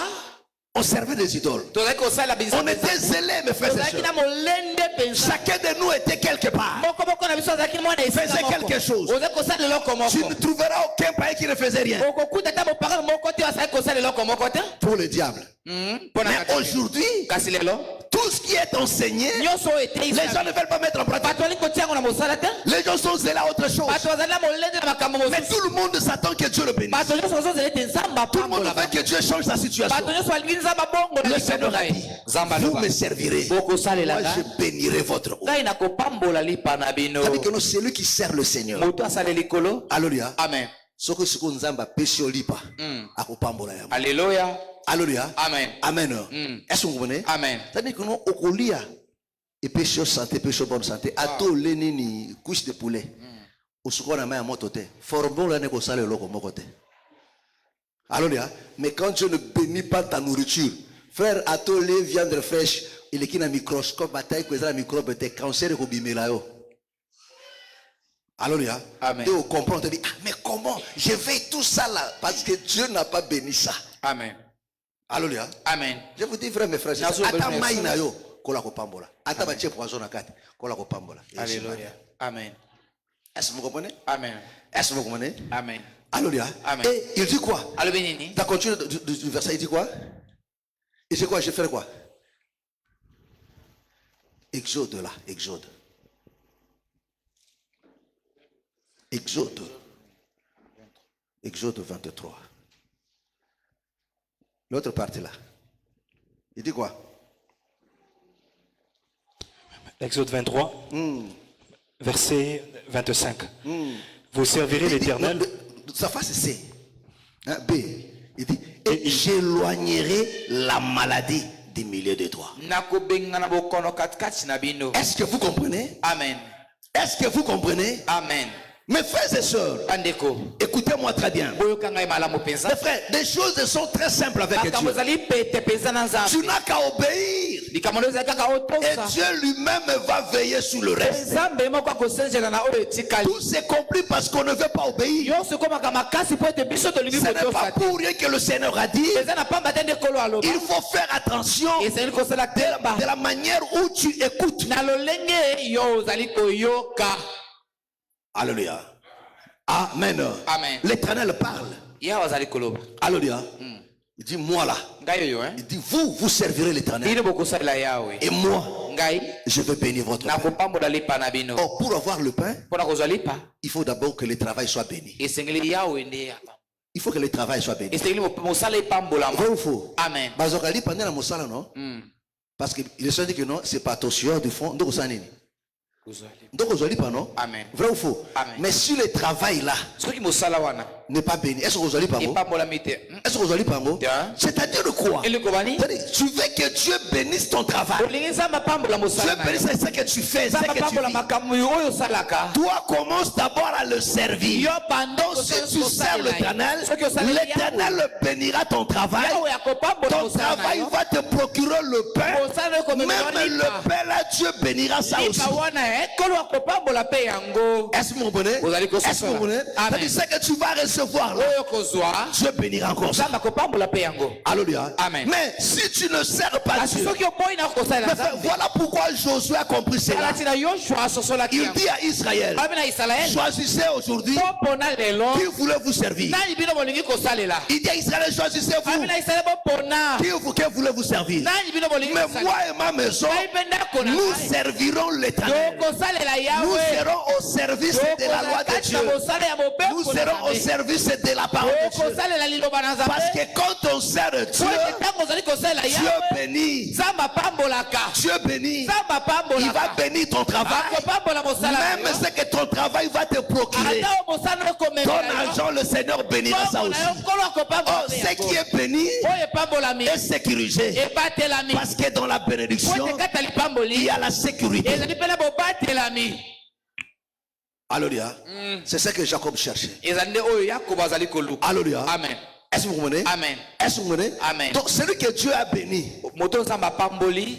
on servait des idoles. tozalaki kosalela On était zélés, mes frères et tozalaki sœurs. na molende mpenza. Chacun de nous était quelque part. moko moko na biso azalaki na mwana esika Faisait moko. quelque chose. ozali kosala eloko Tu ne moko. trouveras aucun païen qui ne faisait rien okokuta ata mopagano moko te azalaki kosala eloko moko te. pour le diable. mpo na Mais kati. aujourd'hui, kasi lelo tout ce qui est enseigné, nyonso oyo etei les gens ne veulent pas mettre en pratique. bato bali kotia yango na mosala te. Les gens sont zélés à autre chose. bato bazali na molende na makambo Mais mosusu. tout le monde s'attend que Dieu le bénisse. bato nyonso bazozela ete nzambe Tout le monde apambola veut que Dieu change sa situation. bato nyonso balingi nzambe abongola Le likambo Seigneur na a ye. dit, nzambe vous aloba me servirez. bokosalela Moi, je nga bénirai votre eau. ngai nakopambola lipa na bino. C'est-à-dire que c'est lui qui sert le Seigneur. moto asala likolo. Alléluia. Amen. Soko siko nzamba pesio lipa. Akopambola yango. Alléluia. Alléluia. Amen. Amen. Est-ce que vous comprenez? Amen. C'est-à-dire que nous, okolia, et péché santé, péché bonne santé, ato lenini, couche de poulet. Osuko na maya moto te. Forbon la neko sale loko moko te. Alléluia. Mais quand Dieu ne bénit pas ta nourriture, frère, ato le viande fraîche, il est qui na microscope, bataille que la microbe te cancer ko bimela yo. Alléluia. Amen. Et on comprend, on te dit, ah, mais comment je fais tout ça là? Parce que Dieu n'a pas béni ça. Amen. Alléluia. Amen. Je vous dis, frère, mes frères, Nazo ata bel- mai na yo, kola ko pambola. Ata ba tie poison na kati, kola ko pambola. Alléluia. Amen. Est-ce que vous comprenez? Amen. Est-ce que vous comprenez? Amen. Alléluia. Amen. Et il dit quoi? alobi nini? Dans la continue du verset, il dit quoi? Et c'est quoi? J'ai fait quoi? Exode là, Exode. Exode. Exode 23. L'autre partie là. Il dit quoi? Exode 23, verset 25. Vous servirez l'Éternel. Sa face c'est C. Hein, B. Il dit, et j'éloignerai la maladie du milieu de toi. Est-ce que vous comprenez? Amen. Est-ce que vous comprenez? Amen. Mes frères et sœurs, écoutez-moi très bien. Mes frères, les choses sont très simples avec Dieu. Tu n'as qu'à obéir. Et Dieu lui-même va veiller sur le reste. Tout s'est compris parce qu'on ne veut pas obéir. Ce n'est pas pour rien que le Seigneur a dit il faut faire attention de la manière où tu écoutes. Alléluia. Amen. Amen. L'Éternel parle. Alléluia. Il dit moi là. Il dit vous servirez l'Éternel. Et moi, je vais bénir votre pain. Or, pour avoir le pain, il faut d'abord que le travail soit béni. Il faut que le travail soit béni. Vrai ou faux? Amen. Bazokali pendant la mosala non? Parce qu'il se dit que non, c'est pas toshio du fond. Donc ça n'est donc aujourd'hui pas non? Amen. Vrai ou faux? Amen. Mais si le travail là n'est pas béni, est-ce que aujourd'hui pas bon? Est-ce que aujourd'hui pas bon? C'est-à-dire quoi? Tu veux que Dieu bénisse ton travail. Dieu bénisse ce que tu fais, ce que tu vis. Toi commence d'abord à le servir. Donc si tu sers l'Éternel, l'Éternel bénira ton travail. Ton travail va te procurer le pain. Même le pain là, Dieu bénira ça aussi. Est-ce que vous comprenez? Est-ce que vous comprenez? C'est que tu vas recevoir là, Dieu bénira encore ça. Alléluia. Amen. Mais si tu ne sers pas Dieu, voilà pourquoi Josué a compris cela. Il dit à Israël, choisissez aujourd'hui qui voulez vous servir. Il dit à Israël, choisissez-vous qui voulez vous servir. Mais moi et ma maison, nous servirons l'Éternel. Nous serons au service de la loi de Dieu. Nous serons au service de la parole de Dieu. Parce que quand on sert Dieu, Dieu bénit. Dieu bénit. Il va bénir ton travail. Même ce que ton travail va te procurer. Ton argent, le Seigneur bénira ça aussi. Oh, ce qui est béni est sécurisé. Parce que dans la bénédiction, il y a la sécurité. Alléluia. C'est ce que Jacob cherchait. Alléluia. Amen. Est-ce que vous comprenez? Amen. Est-ce que vous comprenez? Amen. Donc celui que Dieu a béni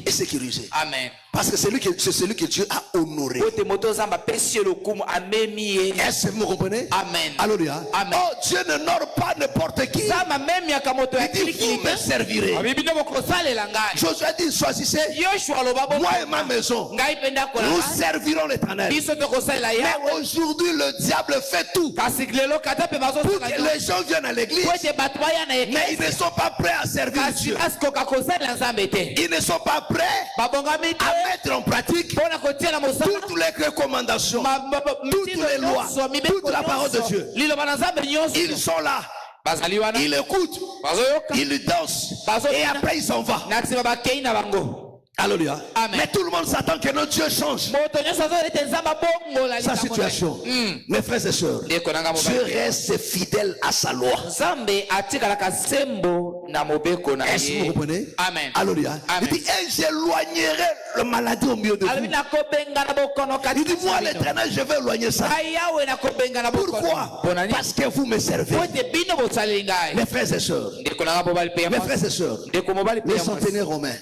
est sécurisé. Amen. Parce que c'est celui que Dieu a honoré. Est-ce que vous comprenez? Amen. Alléluia. Amen. Oh, Dieu n'honore pas n'importe qui. Il dit, vous me servirez. Josué dit, choisissez. Moi et ma maison, nous servirons l'Éternel. Mais aujourd'hui, le diable fait tout pour que les gens viennent à l'église. Mais ils ne sont pas prêts à servir Dieu. Ils ne sont pas prêts à mettre en pratique toutes les recommandations, toutes les lois, toute la parole de Dieu. Ils sont là. Ils écoutent, ils dansent et après ils s'en vont. Alléluia. Mais tout le monde s'attend que notre Dieu change sa situation. Mes frères et sœurs, Dieu reste fidèle à sa loi. Est-ce que vous comprenez? Amen. Alléluia. Il dit, et j'éloignerai la maladie au milieu de vous. Il dit, moi l'Éternel, je vais éloigner ça. Pourquoi? Parce que vous me servez. Mes frères et sœurs, les centenaires romains,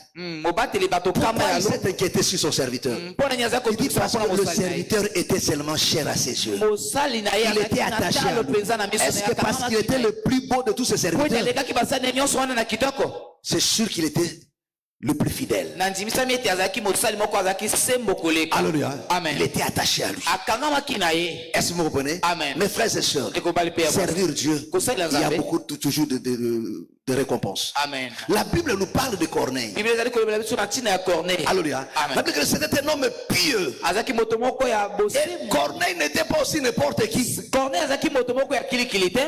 pourquoi il s'est inquiété sur son serviteur? Il dit parce que le serviteur était seulement cher à ses yeux. Il était attaché à lui. Est-ce que parce qu'il était le plus beau de tous ses serviteurs? C'est sûr qu'il était le plus fidèle. Alléluia. Amen. Il était attaché à lui. Est-ce que vous comprenez? Amen. Mes frères et sœurs, servir Dieu, il y a beaucoup toujours de récompenses. Amen. La Bible nous parle de Corneille. Alléluia. La Bible dit que c'était un homme pieux. Et Corneille n'était pas aussi n'importe qui.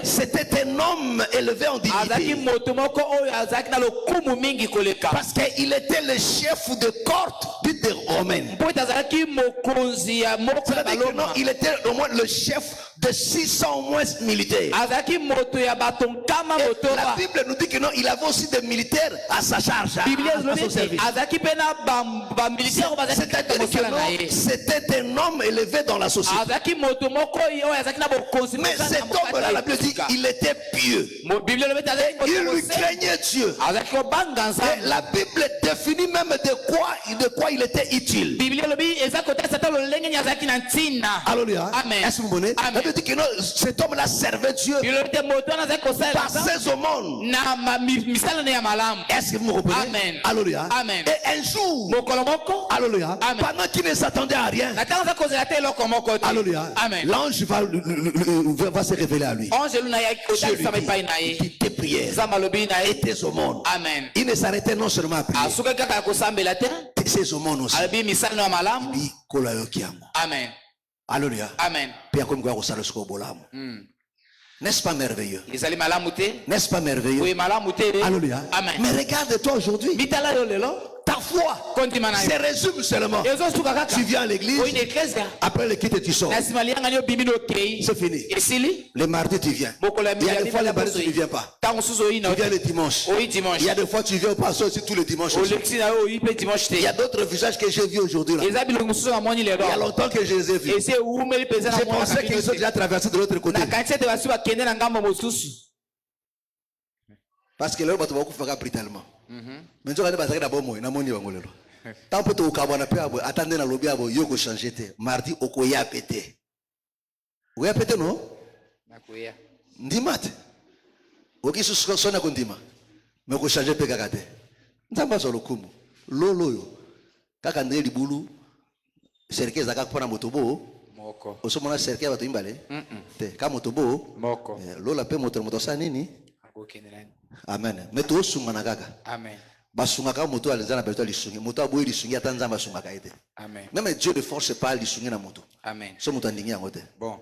C'était un homme élevé en dignité. Parce qu'il était le chef de corps de romaine. Il était au moins le chef de 600 moins militaires. La Bible nous dit que non, il avait aussi des militaires à sa charge. C'était un homme élevé dans la société. Mais cet homme-là, la Bible dit qu'il était pieux. Il lui craignait Dieu. Et la Bible définit même de quoi il était utile. Alléluia. Est-ce que vous comprenez? La Bible dit que non, cet homme-là servait Dieu par ses aumônes. Est-ce que vous me comprenez? Alléluia. Et un jour, alléluia, pendant qu'il ne s'attendait à rien, alléluia, l'ange va se révéler à lui. Dieu lui dit tes prières et tes aumônes. Il ne s'arrêtait non seulement à prier, ses aumônes aussi. Amen. Alléluia. Amen. N'est-ce pas merveilleux? N'est-ce pas merveilleux? Alléluia. Amen. Mais regarde-toi aujourd'hui. Ta foi se résume seulement. Tu viens à l'église, après le quitte tu sors. C'est fini. Le mardi tu viens. Il y a des fois le mardi tu ne viens pas. Tu viens le dimanche. Il y a des fois tu viens au pasteur aussi tous les dimanches. Il y a d'autres visages que j'ai vus aujourd'hui. Il y a longtemps que je les ai vus. J'ai pensé qu'ils ont déjà traversé de l'autre côté. Parce que là, tu vas faire brutalement. Mais tu vas pas d'abord moi, na moni bango lelo. Tant que tu ukabona pe abo attendre na lobby abo yoko changer te. Mardi okoya pété. Oya pété non? Nakoya. Ndimate. Okisu sona kondima. Mais ko changer pe kakate. Nzamba zo lokumu. Lolo yo. Kaka ndeli bulu. Serkeza kaka pona motobo. Moko. Osomona serkeza bato imbale. Te ka motobo. Moko. Lola pe moto sa nini? Amen. Mais tu osunga na kaka. Amen. Basunga ka moto alizana beto lisungi. Moto aboyi lisungi atanza basunga ka ete. Amen. Même Dieu ne force pas lisungi na moto. Amen. So moto ndingi yango te. Bon.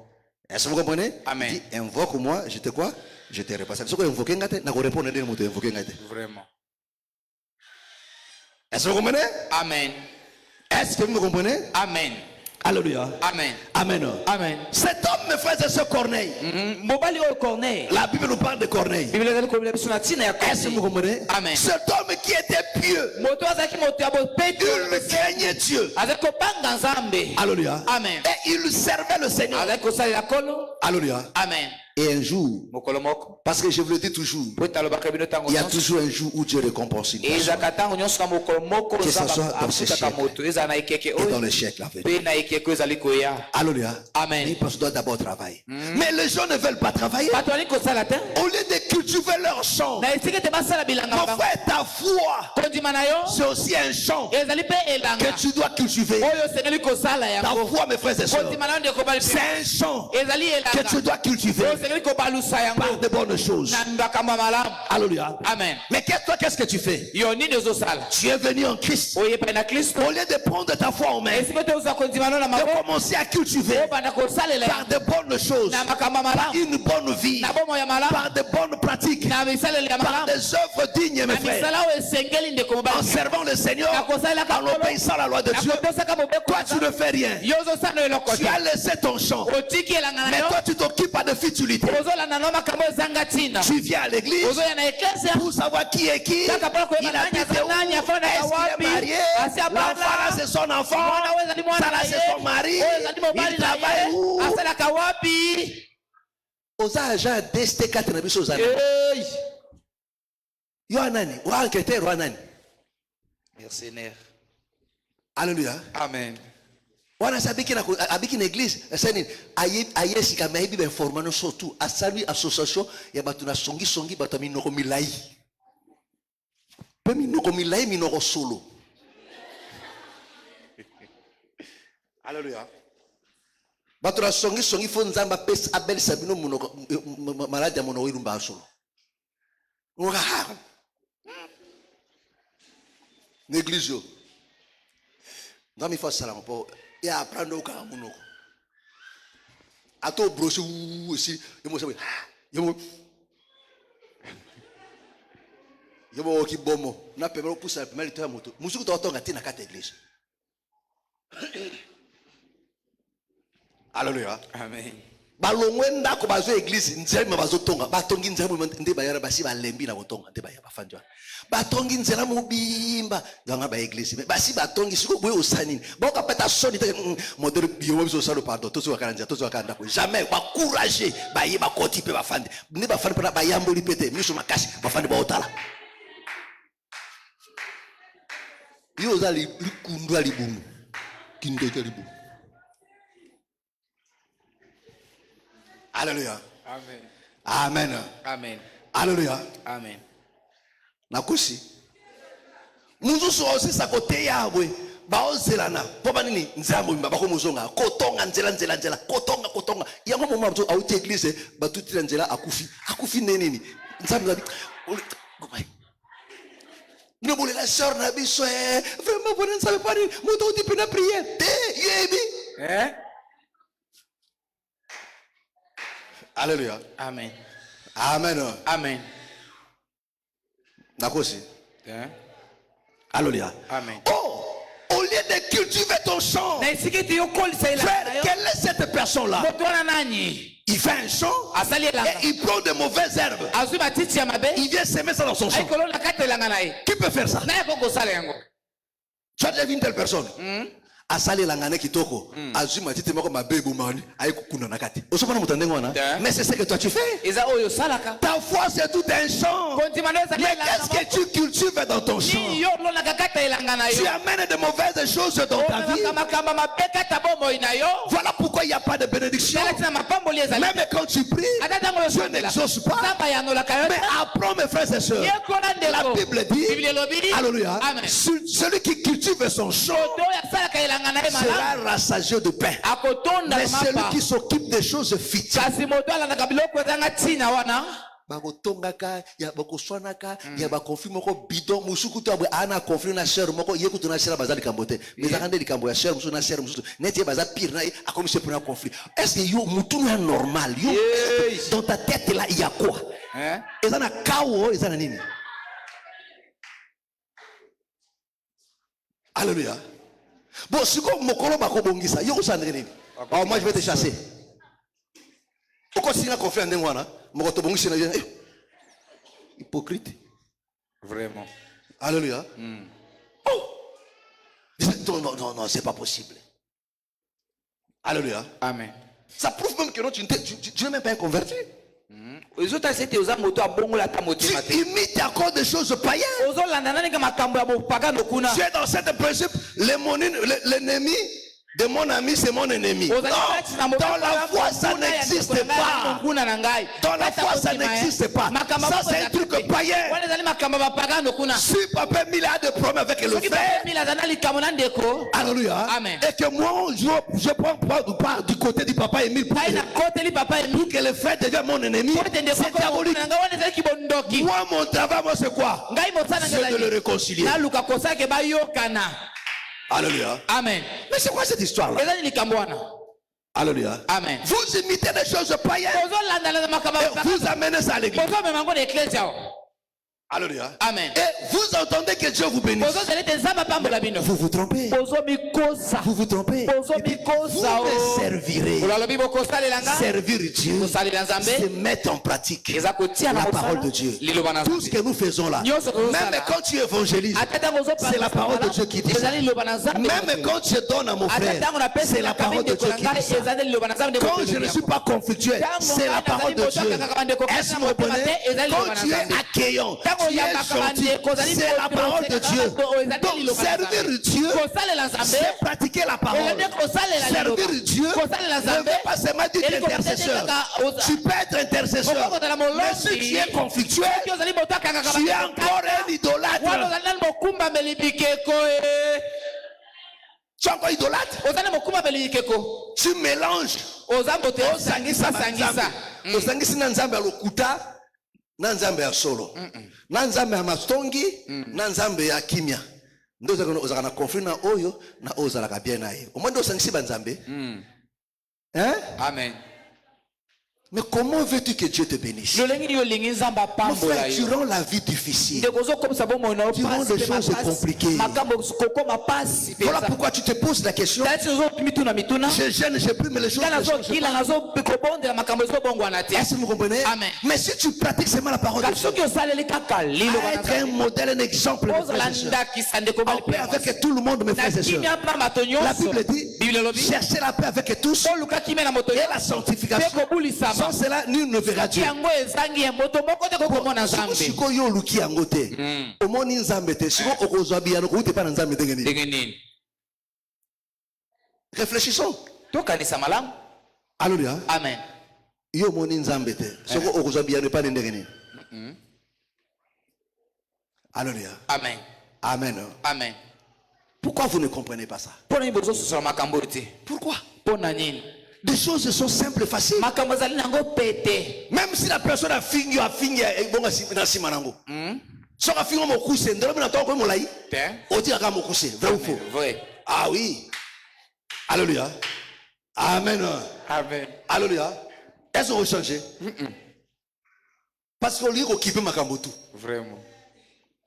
Est-ce que vous comprenez? Amen. Dit invoque moi, je te quoi? Je te repasse. Ce que invoquer ngate na ko répondre ndeni moto invoquer ngate. Vraiment. Est-ce que vous comprenez? Amen. Est-ce que vous me comprenez? Amen. Alléluia. Amen. Amen. Amen. Cet homme, mes frères et sœurs, Corneille. La Bible nous parle de Corneille. Est-ce que vous comprenez? Amen. Cet homme qui était pieux, il craignait Dieu. Alléluia. Amen. Et il servait le Seigneur. Alléluia. Amen. Et un jour, parce que je vous le dis toujours, il y a toujours un jour où Dieu récompense une personne. Que ce soit dans ce siècle et dans le siècle à venir. Alléluia. Amen. Les personnes doivent d'abord travailler. Mais les gens ne veulent pas travailler. Au lieu de cultiver leur champ, mon frère, ta foi, c'est aussi un champ que tu dois cultiver. Ta foi, mes frères et sœurs, c'est un champ que tu dois cultiver par de bonnes choses. Alléluia. Amen. Mais qu'est-ce que tu fais? Tu es venu en Christ. Au lieu de prendre ta foi en main, de commencer à cultiver par de bonnes choses, par une bonne vie, par de bonnes pratiques, par des œuvres dignes, mes frères, en servant le Seigneur, en obéissant à la loi de Dieu. Toi, tu ne fais rien. Tu as laissé ton champ, mais toi, tu t'occupes pas de futilité. Tu viens à l'église pour savoir qui est qui. Il habite où? Est-ce qu'il est marié? L'enfant là c'est son enfant. Ça là c'est son mari. Il travaille où? Aux agents d'ST4 na biso aux agents. Yohanani, ou enquêteur Yohanani. Mercenaire. Alléluia. Amen. Wana sabiki na abiki na église sani ayesi kama hibi ba information surtout asali association ya batu na songi batu minoko milai. Peu pe minoko milai minoko solo. Alléluia. Batola songi fo nzamba pes abel sabino munoko malade ya monoko ilumba solo. Néglige. Dans mes forces salam pour et apprendre au cas monoko. Ato broche aussi Yemo ki bomo na pemelo pusa pemelo to moto musuku to tonga tina kata église. Alléluia. Amen. Balongwe ndako bazo église nzema bazo tonga batongi nzema nde bayara basi balembi na botonga nde bayaba fanjwa batongi nzela mobimba nganga ba église basi batongi siko boye osanini boka peta soni te modèle bio biso salo pardon to so kananja to so kanda ko jamais ba courager ba yeba koti pe bafande ne bafande pa ba yamboli pete miso makasi bafande ba otala yo zali kundu ali bumu kindo ali bumu. Alléluia. Amen. Amen. Amen. Alléluia. Amen. Nakusi. Muzusu aussi sa côté yabwe. Baozelana. Poba nini nzambo mbaba ko muzonga. Kotonga nzela. Kotonga. Yango moma mtu auti église batuti nzela akufi. Akufi nini? Nzambo zabi. Ne voulez la sœur na biso vraiment vous ne savez pas muto uti pena prière. Yebi. Alléluia. Amen. Amen. Amen. D'accord aussi. Alléluia. Amen. Oh, au lieu de cultiver ton champ, frère, quelle est cette personne-là? Il fait un champ et il prend de mauvaises herbes. Il vient s'aimer ça dans son champ. Qui peut faire ça? Tu as déjà vu une telle personne? Asali langane kitoko azuma tite moko mabebu mani ayikukuna nakati osopana mutande ngwana mais c'est ce que toi tu fais ta foi c'est tout un champ mais qu'est-ce que tu cultives dans ton champ? Tu amènes de mauvaises choses dans ta vie. Voilà pourquoi il n'y a pas de bénédiction. Même quand tu pries Dieu n'exauce pas. Mais apprends mes frères et sœurs, la Bible dit alléluia, celui qui cultive son champ sera rassasié de pain. Mais celui qui s'occupe des choses futiles bakotongaka ya bakoswanaka ya bakonflit moko bidon musuku to ana conflit na cher moko yekutu na cher bazali kambote mais akande likambo ya cher musu na cher musu neti baza pire na akomise pour un conflit. Est-ce que yo mutu na normal yo dans ta tête là il y a quoi? Ezana kawo ezana nini? Alléluia. Bon, si comme mokolo bakobongisa yo kusandre nini? Oh, moi je vais te chasser. Pourquoi si na conflit ndengwana mokoto bongisi na bien hypocrite. Vraiment. Alléluia. Oh. Non, c'est pas possible. Alléluia. Amen. Ça prouve même que non, tu n'es même pas un converti. Tu imites encore des choses païennes. Tu es dans cet principe, l'ennemi de mon ami, c'est mon ennemi. Non, dans la foi, ça n'existe pas. Dans la foi, ça n'existe pas. Ça, c'est un truc païen. Si papa Mila a des problèmes avec le frère, alléluia, et que moi, je prends part du côté du papa Émile pour que le frère devienne mon ennemi, c'est diabolique. Moi, mon travail, moi, c'est quoi? C'est de le réconcilier. Alléluia. Amen. Mais c'est quoi cette histoire-là? Alléluia. Amen. Vous imitez des choses païennes et vous amenez ça à l'église. Alléluia. Amen. Et vous entendez que Dieu vous bénisse. Vous vous trompez. Vous vous trompez. Vous me servirez. Servir Dieu, c'est mettre en pratique la parole de Dieu. Tout ce que nous faisons là, même quand tu évangélises, c'est la parole de Dieu qui dit ça. Même quand je donne à mon frère, c'est la parole de Dieu qui dit ça. Quand je ne suis pas conflictuel, c'est la parole de Dieu. Est-ce que vous comprenez? Quand tu es accueillant, tu es gentil, c'est la parole de Dieu. Donc servir Dieu, c'est pratiquer la parole. Servir Dieu ne veut pas seulement dire intercesseur. Tu peux être intercesseur, mais si tu es conflictuel, tu es encore un idolâtre. Tu es encore idolâtre. Tu mélanges. Osangisi na nzambe ya lokuta, na nzambe ya solo, na nzambe ya mastongi, na nzambe ya kimia. Ndo ozaka na conflit na oyo na ozalaka bien na ye. Omwe ndo osangisi ba nzambe. Hein? Amen. Mais comment veux-tu que Dieu te bénisse? Mon frère, durant la vie difficile, durant les choses compliquées, voilà pourquoi tu te poses la question. Je gêne, je prie, mais les choses ne changent pas. Est-ce que vous comprenez? Amen. Mais si tu pratiques seulement la parole de Dieu, être un modèle, un exemple, mes frères et sœurs, en paix avec tout le monde, mes frères et sœurs. La Bible dit, cherchez la paix avec tous et la sanctification. Sans cela, nul ne verra Dieu. Réfléchissons. Alléluia. Amen. Alléluia. Amen. Amen. Amen. Pourquoi vous ne comprenez pas ça? Pourquoi? Des choses sont simples et faciles. Même si la personne a fini, ah oui. Alléluia. Amen. Amen. Alléluia. Est-ce qu'on va changer? Parce qu'on lit au kipe makambotu. Vraiment.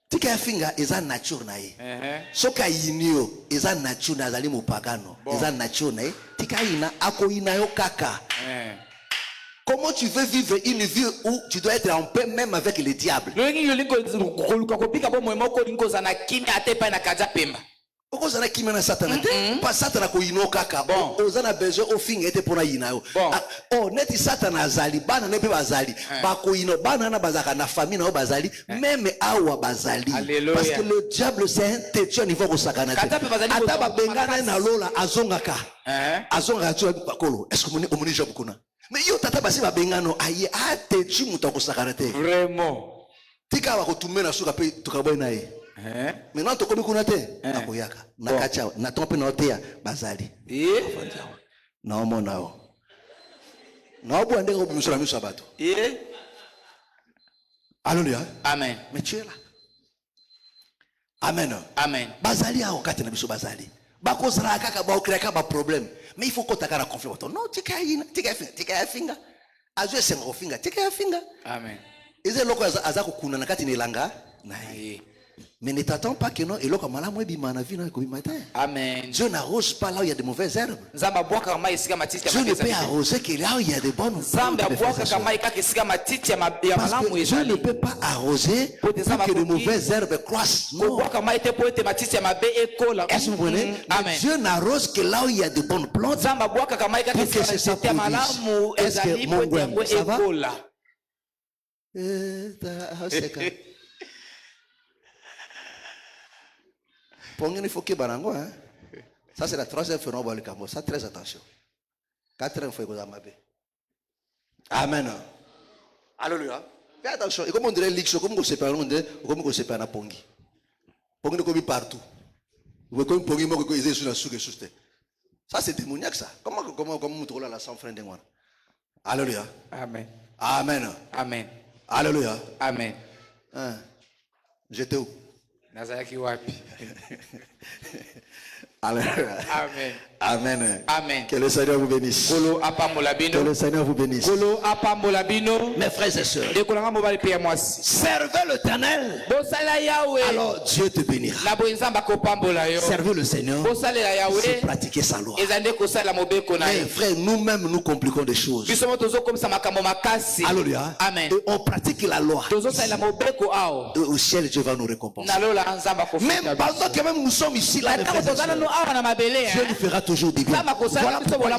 Tika finga eza nature na ye. Soka yinio eza nature na zali mupagano. Eza nature na ye. Tika ina ako ina yo kaka. Comment tu veux vivre une vie où tu dois être en paix même avec le diable? Okozana kimia na satana te. Pas satana ko ino kaka. Bon, ozana besoin au finga ete pona ina yo. Oh, neti satana azali bana nepe bazali. Ba ko ino bana na bazaka na famille na bazali, même awa bazali. Parce que le diable c'est un têtu au niveau ko sakana te. Ata ba bengana na lola azongaka. Azonga tu bakolo. Est-ce que omoni job kuna? Mais yo tata basi ba bengano aye a têtu muto ko sakana te. Vraiment. Tika ba ko tumena suka pe tukaboy na ye. Maintenant to komi kuna te akoyaka na kacha na tompe na otea bazali na omo nao na obo ndenge ko bimisura miso abato. Alléluia. Amen. Mais tu es là. Amen. Amen. Bazali a okate na biso bazali bako zara kaka ba okreka ba problème, mais il faut ko takara confiance. Non, tika finga azwe sengo finga tika finga. Amen. Eze loko azako kuna na kati nelanga na ye. Mais ne t'attends pas que non, et là, comme Amen. Dieu n'arrose pas là où il y a de mauvaises herbes. Dieu ne peut arroser que là où il y a de bonnes herbes. Parce que Dieu ne peut pas arroser pour que de mauvaises herbes croissent. Non. Est-ce que vous comprenez? Dieu n'arrose que là où il y a de bonnes plantes pour que c'est ça produise. Est-ce que mon gouem, ça va? Il faut que barango, hein. Ça c'est la troisième fois on va le cambo. Ça très attention. Quatrième fois qu'on a mabé. Amen. Alléluia. Fais attention. Et comme on dirait l'ixo, comme on se perd, comme on se perd na pongi. Pongi ne comme partout. Vous voyez comme pongi, moi que ils sur la souke souste. Ça c'est démoniaque ça. Comment on trouve la sans frein de moi. Alléluia. Amen. Amen. Amen. Alléluia. Amen. J'étais où? Nazaki wapi. Alléluia. Amen. Amen. Amen. Que le Seigneur vous bénisse. Que le Seigneur vous bénisse. Mes frères et sœurs, servez l'Éternel, alors Dieu te bénira. Servez le Seigneur, c'est pratiquer sa loi. Mais frères, nous-mêmes nous compliquons des choses. Alléluia. Amen. Et on pratique la loi. Et au ciel, Dieu va nous récompenser. Même pendant que même nous sommes ici là, mes frères et sœurs, Dieu nous fera toujours des biens. Voilà pourquoi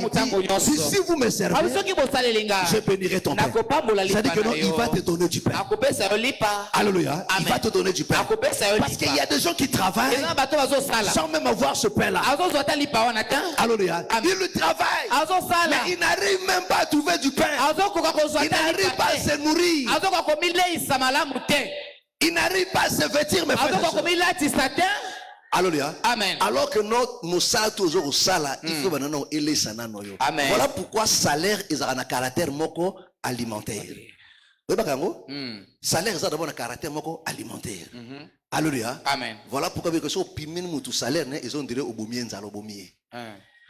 il dit, si vous me servez, je bénirai ton Père. C'est-à-dire que non, il va te donner du pain. Alléluia. Il va te donner du pain. Parce qu'il y a des gens qui travaillent sans même avoir ce pain-là. Alléluia. Ils travaillent, mais ils n'arrivent même pas à trouver du pain. Ils n'arrivent pas à se nourrir. Il n'arrive pas à se vêtir, mes frères et sœurs. Alléluia. Amen. Alors que nos salaires toujours au salaire, il faut maintenant élever ça. Amen. Voilà pourquoi salaire est un caractère moko alimentaire. Oui, salaire est d'abord un caractère moko alimentaire. Alléluia. Amen. Voilà pourquoi que si on pimine mon salaire, ils ont dit au bomier, nzalo bomier.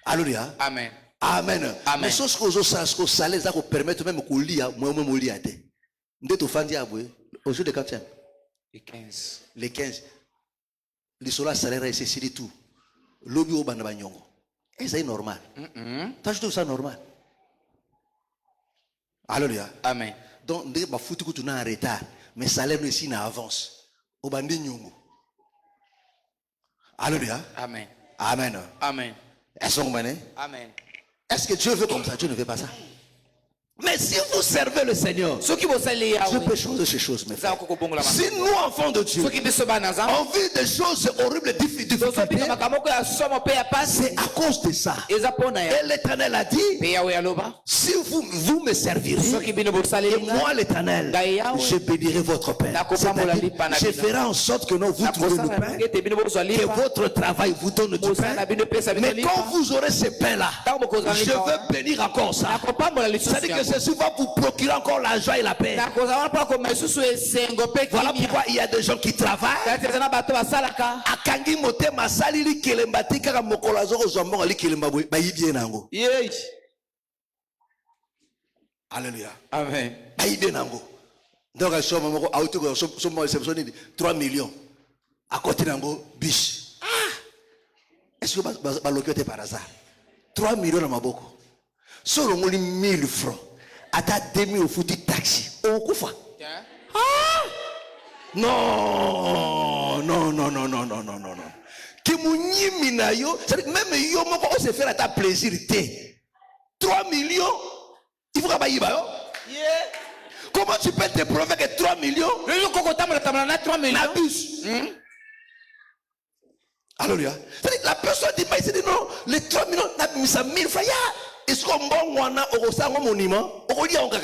Alléluia. Amen. Amen. Mais ce que le salaire, ça permet même qu'on lit, moi-même, on lit à terre. Nous sommes au jour de 40e. Les 15. Les 15. Les sols salaire, c'est tout. Lobby au banabanyongo. Et c'est normal. T'as tout ça normal. Alléluia. Amen. Donc, dès que tu es en retard, mais salaire ici n'avance. Au bandinyongo. Alléluia. Amen. Amen. Amen. Est-ce qu'on Amen. Est-ce que Dieu veut comme ça? Dieu ne veut pas ça. Mais si vous servez le Seigneur, Ceux qui vont s'allier à Dieu peut changer ces choses, mes frères. vous. Si nous, enfants de Dieu, Ceux qui se battent on vit des choses horribles et difficiles, c'est à cause de ça. Et l'Éternel a dit, si vous me servirez, et moi l'Éternel, je bénirai votre Père. C'est-à-dire, je ferai en sorte que non, vous trouvez le pain, que votre travail vous donne du pain. Mais quand vous aurez ce pain-là, je veux bénir encore ça. C'est-à-dire que ceci va vous procurer encore la joie et la paix. Voilà pourquoi il y a des gens qui travaillent. Akangi mote masali li kelemba tika mokolo azoko zombo li kelemba boy ba yibie nango. Alléluia. Amen. Ba yibie nango. Donc à somme moko auto ko somme réception 3 millions. À côté nango biche. Est-ce que ba lokote par hasard? 3 millions na maboko. Solo ngoli 1000 francs. Ata 2000 au foutu taxi. Okufa. Non, non, non, non, non, non, non, non. Même yo moko on se fait à ta plaisir. 3 millions. Il faut que tu comment tu peux te prouver que 3 millions? 3 millions. Alléluia. La personne dit, non, les 3 millions, ça 1000 francs. Est-ce qu'on a un monument? On dit, on a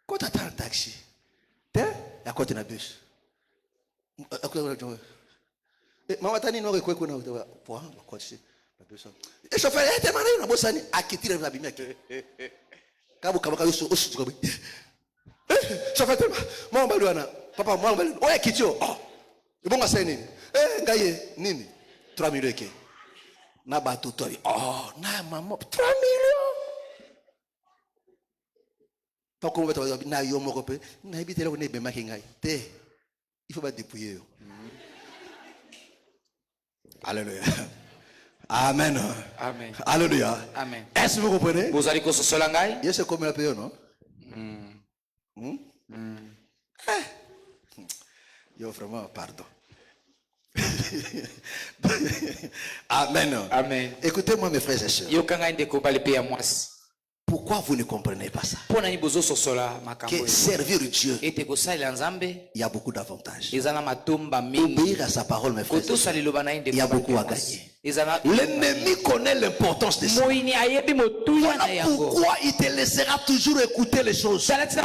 quand tu as un taxi, tu es à côté d'un bus. Maman, tu as dit, non, tu et chauffeur, tu es marié, tu as quitté la bimia. Chauffeur, moi, papa, moi, on a quitté. Oh, bon, c'est nini. Ngaye, nini. 3 millions. Na bateau, oh, na maman, 3 millions. Pas comme vous avez na yo moko pe, na habité là on est bien maquillé. Il faut pas dépouiller. Alléluia. Amen. Amen. Alléluia. Amen. Est-ce que vous comprenez? Vous allez que ce soit l'angai? Yes, c'est comme la paye, non? Yo, vraiment, pardon. Amen. Amen. Écoutez-moi, mes frères et sœurs. Pourquoi vous ne comprenez pas ça? Que servir Dieu, il y a beaucoup d'avantages. Obéir à sa parole, mes frères et sœurs, il y a beaucoup à gagner. L'ennemi connaît l'importance de ça. Voilà pourquoi il te laissera toujours écouter les choses. Mais de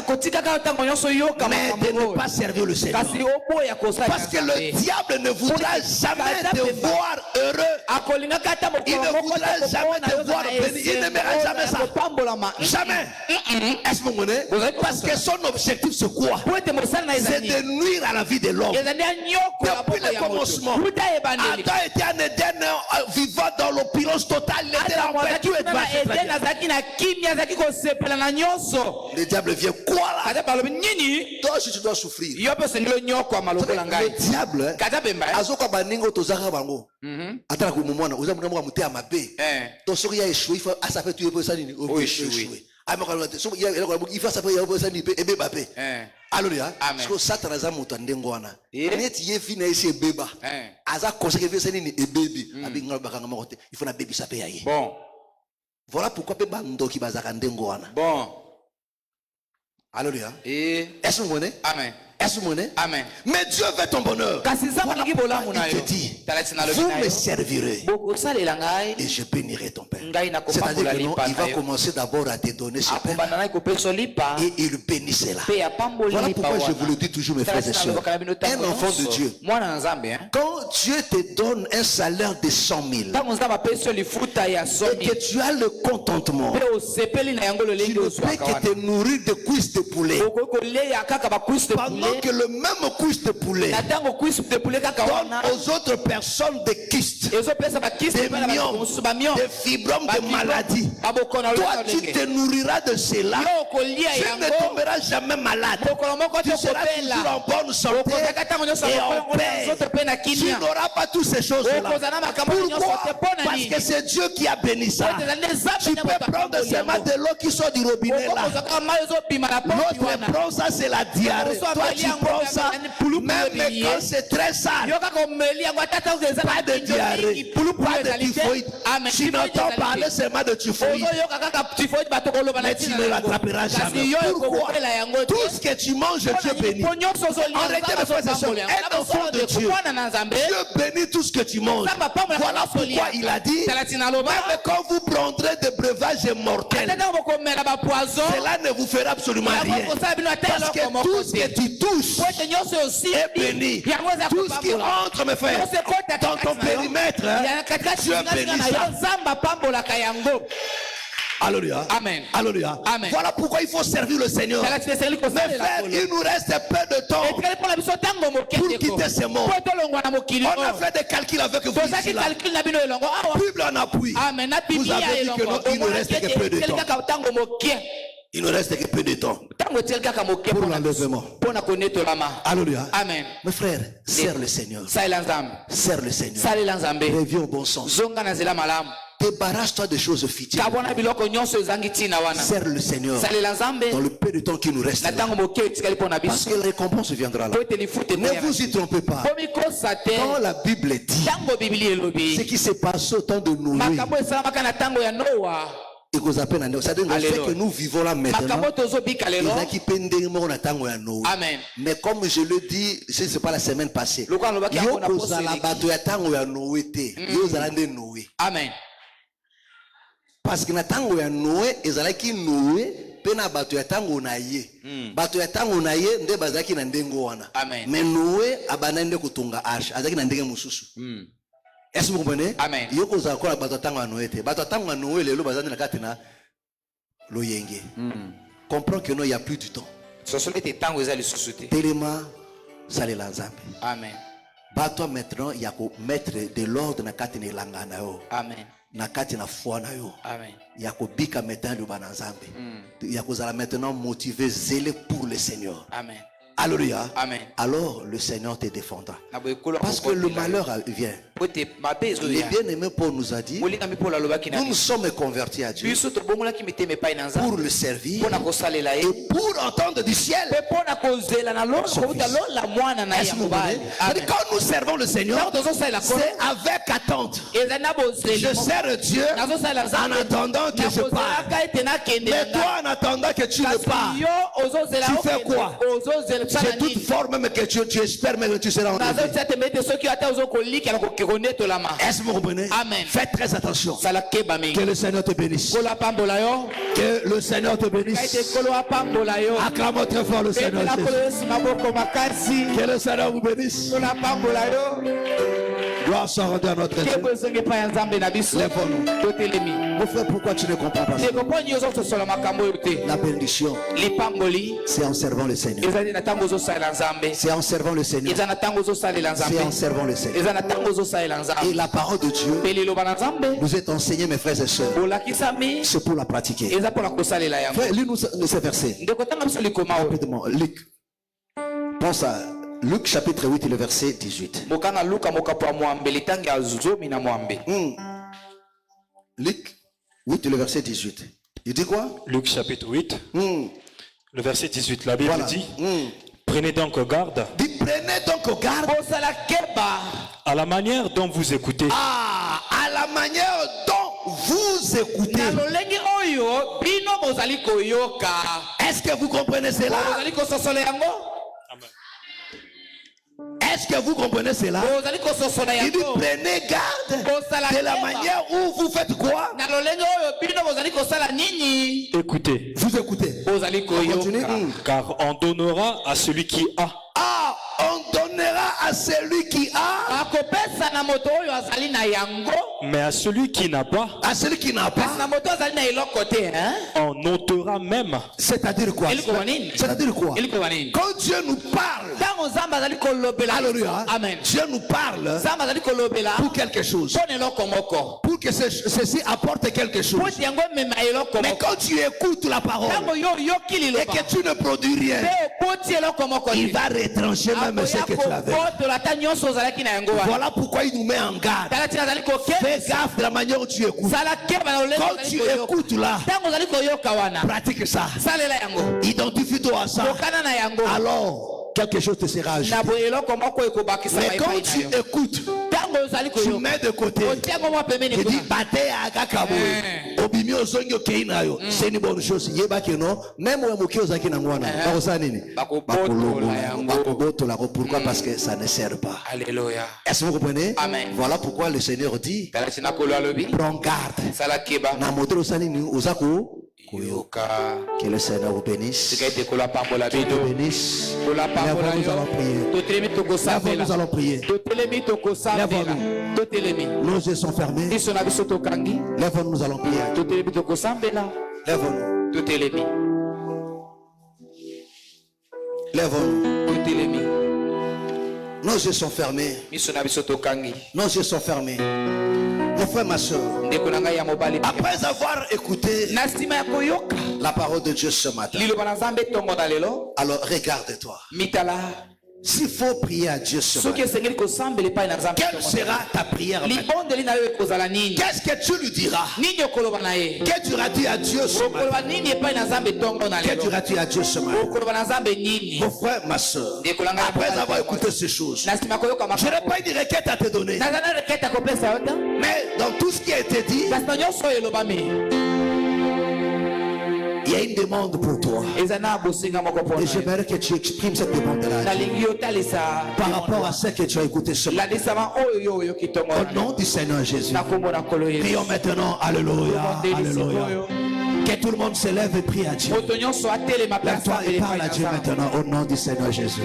ne pas servir le Seigneur. Parce que le diable ne voudra jamais te voir heureux. Il ne voudra jamais te voir béni. Il n'aimera jamais ça. Jamais. Est-ce que vous comprenez? Parce que son objectif c'est quoi? C'est de nuire à la vie de l'homme. Depuis le commencement, Adam était en Éden vivant dans l'opulence totale. Il était en paix. Le diable vient quoi là? Toi aussi tu dois souffrir. Le diable azoka baningo tozaka bango. Atala kumumwana uza munamwa mutea mabe. To soki ya échoué il faut asape tu peux ça nini? Échoué. Il faut savoir ça nini ebe bape. Alléluia. Parce que Satan aza moto ndengo wana. Neti ye fina ese beba. Aza conseiller fait ça nini ebebi. Abinga bakanga makote. Il faut na baby sape yaye. Bon. Voilà pourquoi beba ndoki bazaka ndengo wana. Bon. Alléluia. Est-ce que vous comprenez? Amen. Est-ce que vous comprenez? Amen. Mais Dieu veut ton bonheur. Voilà pourquoi il te dit, vous me servirez et je bénirai ton Père. C'est-à-dire que non, il va commencer d'abord à te donner ce Père et il bénissait là. Voilà pourquoi je vous le dis toujours, mes frères et sœurs. Un enfant de Dieu, quand Dieu te donne un salaire de 100 000 et que tu as le contentement, tu ne peux que te nourrir de cuisses de poulet. Pendant que le même cuisse de poulet donne aux autres personnes des kystes, des myons, des fibromes, des maladies. Toi, tu te nourriras de cela. Tu ne tomberas jamais malade. Tu seras toujours en bonne santé et en paix. Tu n'auras pas toutes ces choses-là. Pourquoi? Parce que c'est Dieu qui a béni ça. Tu peux prendre seulement de l'eau qui sort du robinet là. L'autre prend ça, c'est la diarrhée. Toi, tu prends ça, même quand c'est très sale. Pas de diarrhée, pas de typhoïde. Tu n'entends parler seulement de typhoïde, mais tu ne l'attraperas jamais. Pourquoi? Tout ce que tu manges, Dieu bénit. Arrêtez de faire ça. Un enfant de Dieu, Dieu bénit tout ce que tu manges. Voilà pourquoi il a dit, même quand vous prendrez des breuvages mortels, cela ne vous fera absolument rien. Parce que tout ce que tu touches est béni. Tout ce qui entre, mes frères, dans ton périmètre, Dieu bénit ça. Alléluia. Amen. Alléluia. Amen. Voilà pourquoi il faut servir le Seigneur. Mes frères, il nous reste peu de temps pour quitter ce monde. On a fait des calculs avec vous ici là. Bible en appui. Vous avez dit que non, il ne reste que peu de temps. Il ne reste que peu de temps pour l'enlèvement. Alléluia. Amen. Mes frères, sers le Seigneur. Sers le Seigneur. Reviens au bon sens. Débarrasse-toi des choses futiles. Sers le Seigneur dans le peu de temps qui nous reste là. Parce que la récompense viendra là. Ne vous y trompez pas. Quand la Bible dit ce qui s'est passé au temps de Noé, c'est-à-dire que nous vivons là maintenant. Amen. Mais comme je le dis, ce n'est pas la semaine passée. Amen. Parce que natango ya Noé ezalaki Noé pe na bato ya tango na ye. Bato ya tango na ye nde bazaki na ndengo wana. Mais Noé abanande kutunga arche azaki na ndenge mususu. Est-ce que vous comprenez? Amen. Yoko za kola bato tango ya Noé te. Bato tango ya Noé lelo bazandi na kati na loyenge. Comprends que non, il y a plus du temps. Telema salela nzambe. Amen. Bato maintenant il y a ko mettre de l'ordre na kati na langana yo. Amen. Nakati na foi na yo. Amen. Yakobika maintenant le bananzambe. Yakozala maintenant motivé, zélé pour le Seigneur. Amen. Alléluia. Amen. Alors le Seigneur te défendra. Parce que le malheur vient. Les bien-aimés Paul nous a dit, nous nous sommes convertis à Dieu pour le servir et pour entendre du ciel. Quand nous servons le Seigneur, c'est avec attente. Je sers Dieu en attendant que je parle. Mais toi, en attendant que tu le parles, tu fais quoi? C'est toute forme même que tu espères même que tu seras enlevé. Est-ce que vous comprenez? Amen. Faites très attention. Que le Seigneur te bénisse. Que le Seigneur te bénisse. Acclamons très fort le Seigneur. Que le Seigneur vous bénisse. Gloire soit rendue à notre Dieu. Lève-nous. Mon frère, pourquoi tu ne comprends pas ça? La bénédiction, c'est en servant le Seigneur. C'est en servant le Seigneur. C'est en servant le Seigneur. Et la parole de Dieu nous est enseignée, mes frères et sœurs. C'est pour la pratiquer. Frère, lis-nous ce verset. Rapidement. Luc. Pense à Luc chapitre 8 et le verset 18. Luc 8 et le verset 18. Il dit quoi? Luc chapitre 8, le verset 18. La Bible dit, prenez donc garde. Prenez donc garde À la manière dont vous écoutez. À la manière dont vous écoutez. Est-ce que vous comprenez cela? Est-ce que vous comprenez cela? Il dit prenez garde de la manière où vous faites quoi? Écoutez, Vous écoutez. Continue. car on donnera à celui qui a. Ah, on donnera à celui qui a, Mais à celui qui n'a pas, à celui qui n'a pas, on ôtera même. c'est-à-dire quoi? C'est-à-dire quoi? Quand Dieu nous parle, alléluia, Amen. Dieu nous parle pour quelque chose, pour que ceci apporte quelque chose. Mais quand tu écoutes la parole et que tu ne produis rien, il va retrancher même ce que tu avais. Voilà pourquoi il nous met en garde. Fais gaffe de la manière où tu écoutes. Quand tu écoutes là, pratique ça. Identifie-toi à ça. Alors, quelque chose te sera ajouté. Mais quand tu écoutes, tu mets de côté. Tu dis, bate à Kakabo. Obimi ozongo keinayo. C'est une bonne chose. Yeba keno. Même au moki ozaki nangwana. Bakosanini. Bakobotola. Pourquoi? Parce que ça ne sert pas. Alléluia. Est-ce que vous comprenez? Amen. Voilà pourquoi le Seigneur dit, prends garde. Na moto osanini ozako. Que le Seigneur vous bénisse. Qu'il te bénisse. Nous allons prier. Nous allons prier. Lève-nous. Nos yeux sont fermés. Lève-nous, nous allons prier. Lève-nous. Lève-nous. Nos yeux sont fermés. Nos yeux sont fermés. Mon frère, ma soeur, après avoir écouté la parole de Dieu ce matin, alors regarde-toi. S'il faut prier à Dieu ce matin, quelle sera ta prière maintenant? Qu'est-ce que tu lui diras? Que diras-tu à Dieu ce matin? Que diras-tu à Dieu ce matin? Mon frère, ma soeur, après avoir écouté ces choses, je n'ai pas une requête à te donner, mais dans tout ce qui a été dit, il y a une demande pour toi. Et j'aimerais que tu exprimes cette demande-là par rapport à ce que tu as écouté ce matin. Au nom du Seigneur Jésus. Prions maintenant. Alléluia. Alléluia. Que tout le monde se lève et prie à Dieu. Lève-toi et parle à Dieu maintenant au nom du Seigneur Jésus.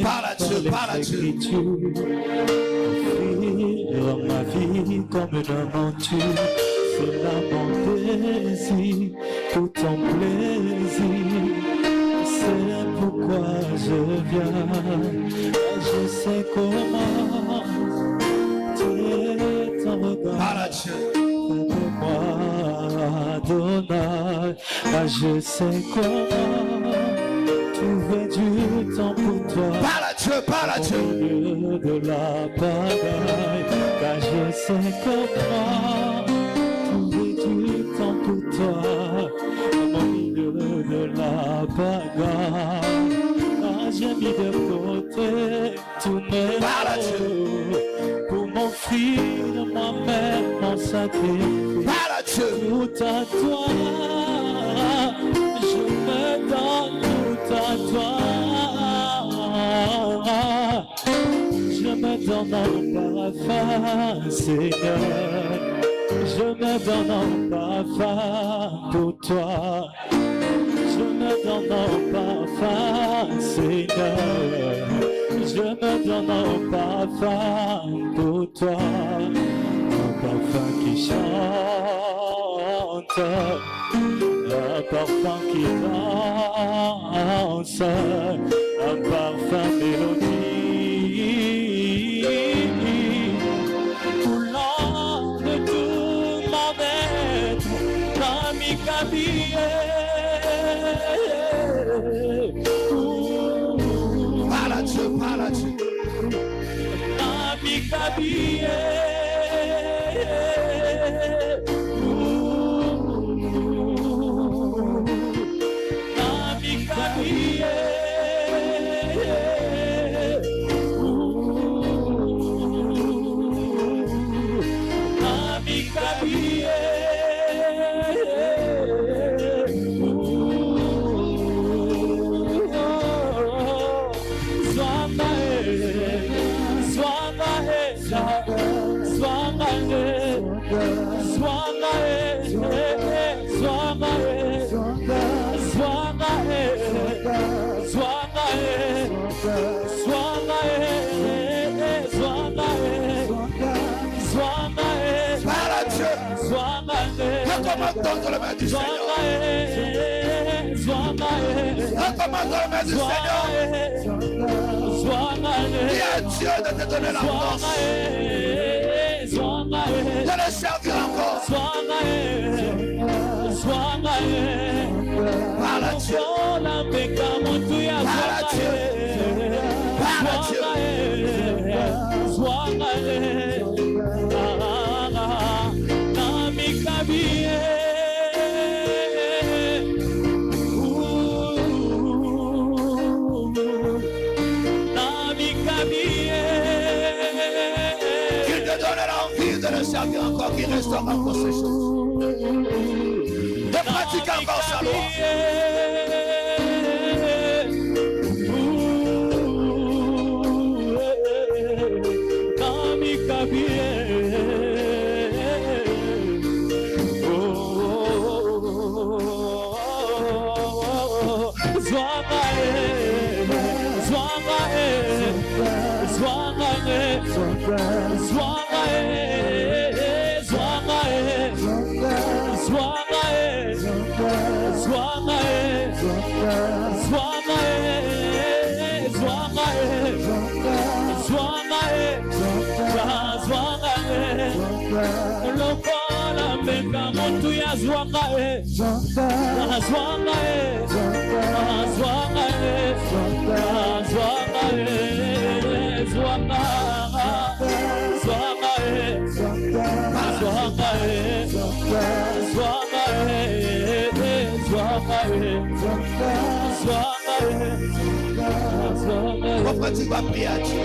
Parle à Dieu, parle à Dieu. Offrir ma vie comme une aventure, c'est là mon désir, pour ton plaisir. C'est pourquoi je viens, je sais comment tu es ton regard. Parle à Dieu. Adonai, je sais comment trouver du temps pour toi. Parle à Dieu, parle à Dieu. Au milieu de la bagaille, car je sais comment trouver du temps pour toi. Au milieu de la bagaille, car j'ai mis de côté tous mes Dieu pour m'offrir de moi-même mon sacrifice. Parle à Dieu. Tout à toi, je me donne tout à toi. Je me donne en parfum, Seigneur. Je me donne en parfum pour toi. Je me donne en parfum, Seigneur. Je me donne en parfum pour toi. parfum qui chante, un parfum qui danse, un parfum mélodie, coulant de tout mon être, Namikabiye. Parle à Dieu, parle à Dieu. Namikabiye. Recommande dans la main du Seigneur. Recommande dans la main du Seigneur. Dis à Dieu de te donner la force de le servir encore. Parle à Dieu. Parle à Dieu. Parle à Dieu. Qu'il te donne l'envie de le servir encore, qu'il restaure encore ces choses. De pratiquer encore sa loi. Pourquoi tu vas prier à Dieu?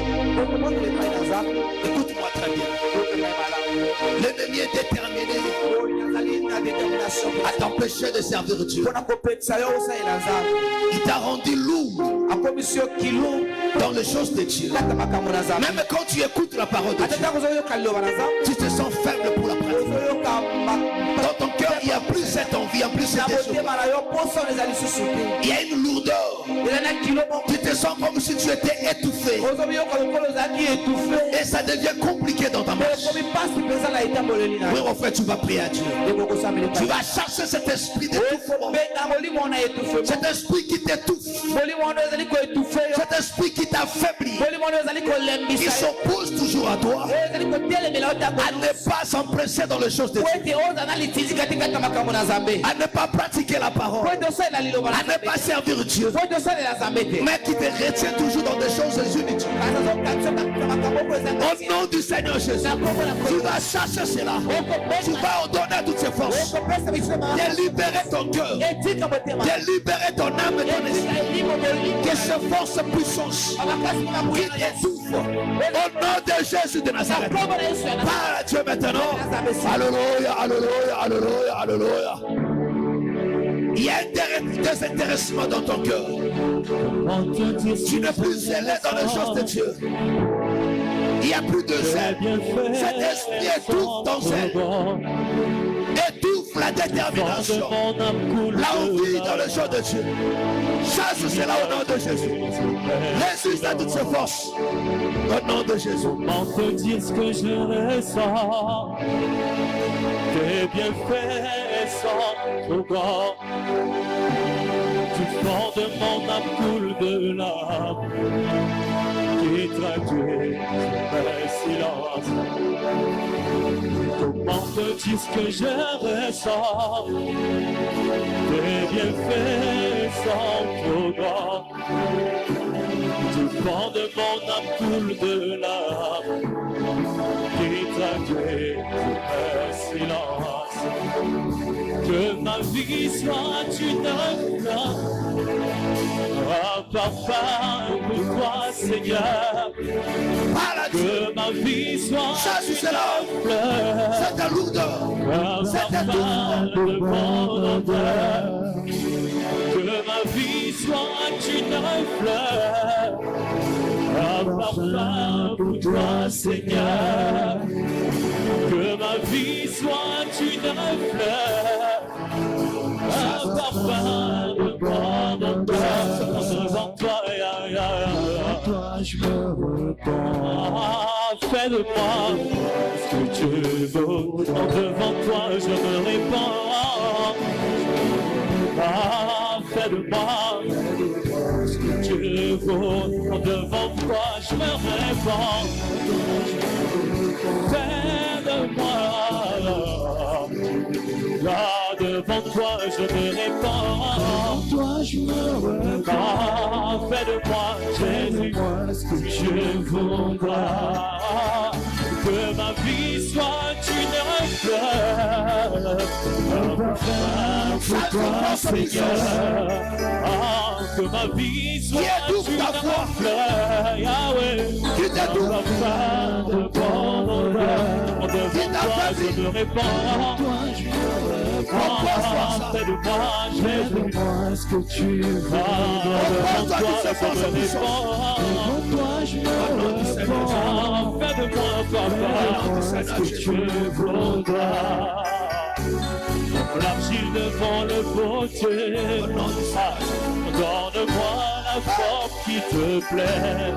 Écoute-moi très bien. L'ennemi est déterminé à t'empêcher de servir Dieu. Il t'a rendu lourd dans les choses de Dieu. Même quand tu écoutes la parole de Dieu, tu te sens faible pour la pratiquer. Dans ton cœur, il n'y a plus cette envie, il n'y a plus cette décision. Il y a une lourdeur. Tu te sens comme si tu étais étouffé. Et ça devient compliqué dans ta marche. Oui, en fait, tu vas prier à Dieu. Tu vas chercher cet esprit d'étouffement. Cet esprit qui t'étouffe. Cet esprit qui t'affaiblit. Qui s'oppose toujours à toi. À ne pas s'empresser dans les choses de Dieu. À ne pas pratiquer la parole. À ne pas servir Dieu. Mais qui te retient toujours dans des choses inutiles. Au nom du Seigneur Jésus, tu vas chercher cela. Tu vas ordonner toutes ces forces. Viens libérer ton cœur. Viens libérer ton âme et ton esprit. Que ces forces puissantes qui t'étouffent. Au nom de Jésus de Nazareth. Parle à Dieu maintenant. Alléluia, alléluia, alléluia, alléluia. Il y a un désintéressement dans ton cœur. Tu n'es plus zélé dans les choses de Dieu. Il n'y a plus de zèle. Cet esprit étouffe ton zèle. Étouffe Souffle la détermination. Mon âme coule L'envie dans le jour de Dieu. Chasse cela au nom de Jésus. Résiste à toutes ses forces. Au nom de Jésus. Comment te dire ce que je ressens? Tes bienfaits sont trop grands. Du fond de mon âme coule de larmes qui traduit mes silences. Comment te dire ce que je ressens? Tes bienfaits sont trop grands. Du fond de mon âme coule de larmes qui traduit mes silences. Que ma vie soit une flamme, un parfum pour toi, Seigneur. Que ma vie soit une fleur, C'est ta lourdeur. un parfum de mon odeur. Que ma vie soit une fleur, un parfum pour toi, Seigneur. Que ma vie soit une fleur, un parfum de mon odeur. Devant toi, toi je me repens. Fais de moi ce que tu veux. Devant toi je me répands. Fais de moi ce que tu veux. Devant toi je me répands. Fais de moi, là devant toi je me répands. Devant toi je me répands. Fais de moi Jésus ce que je voudras. Que ma vie soit une fleur, un parfum pour toi, Seigneur. Que ma vie soit une fleur, Yahweh. Un parfum de bon odeur. Devant toi je me répands. Fais de moi, Jésus, ce que tu veux. Devant toi je me répands. Devant toi je me répands. Fais de moi, papa, ce que tu voudras. L'argile devant le potier. Donne-moi la forme qui te plaît.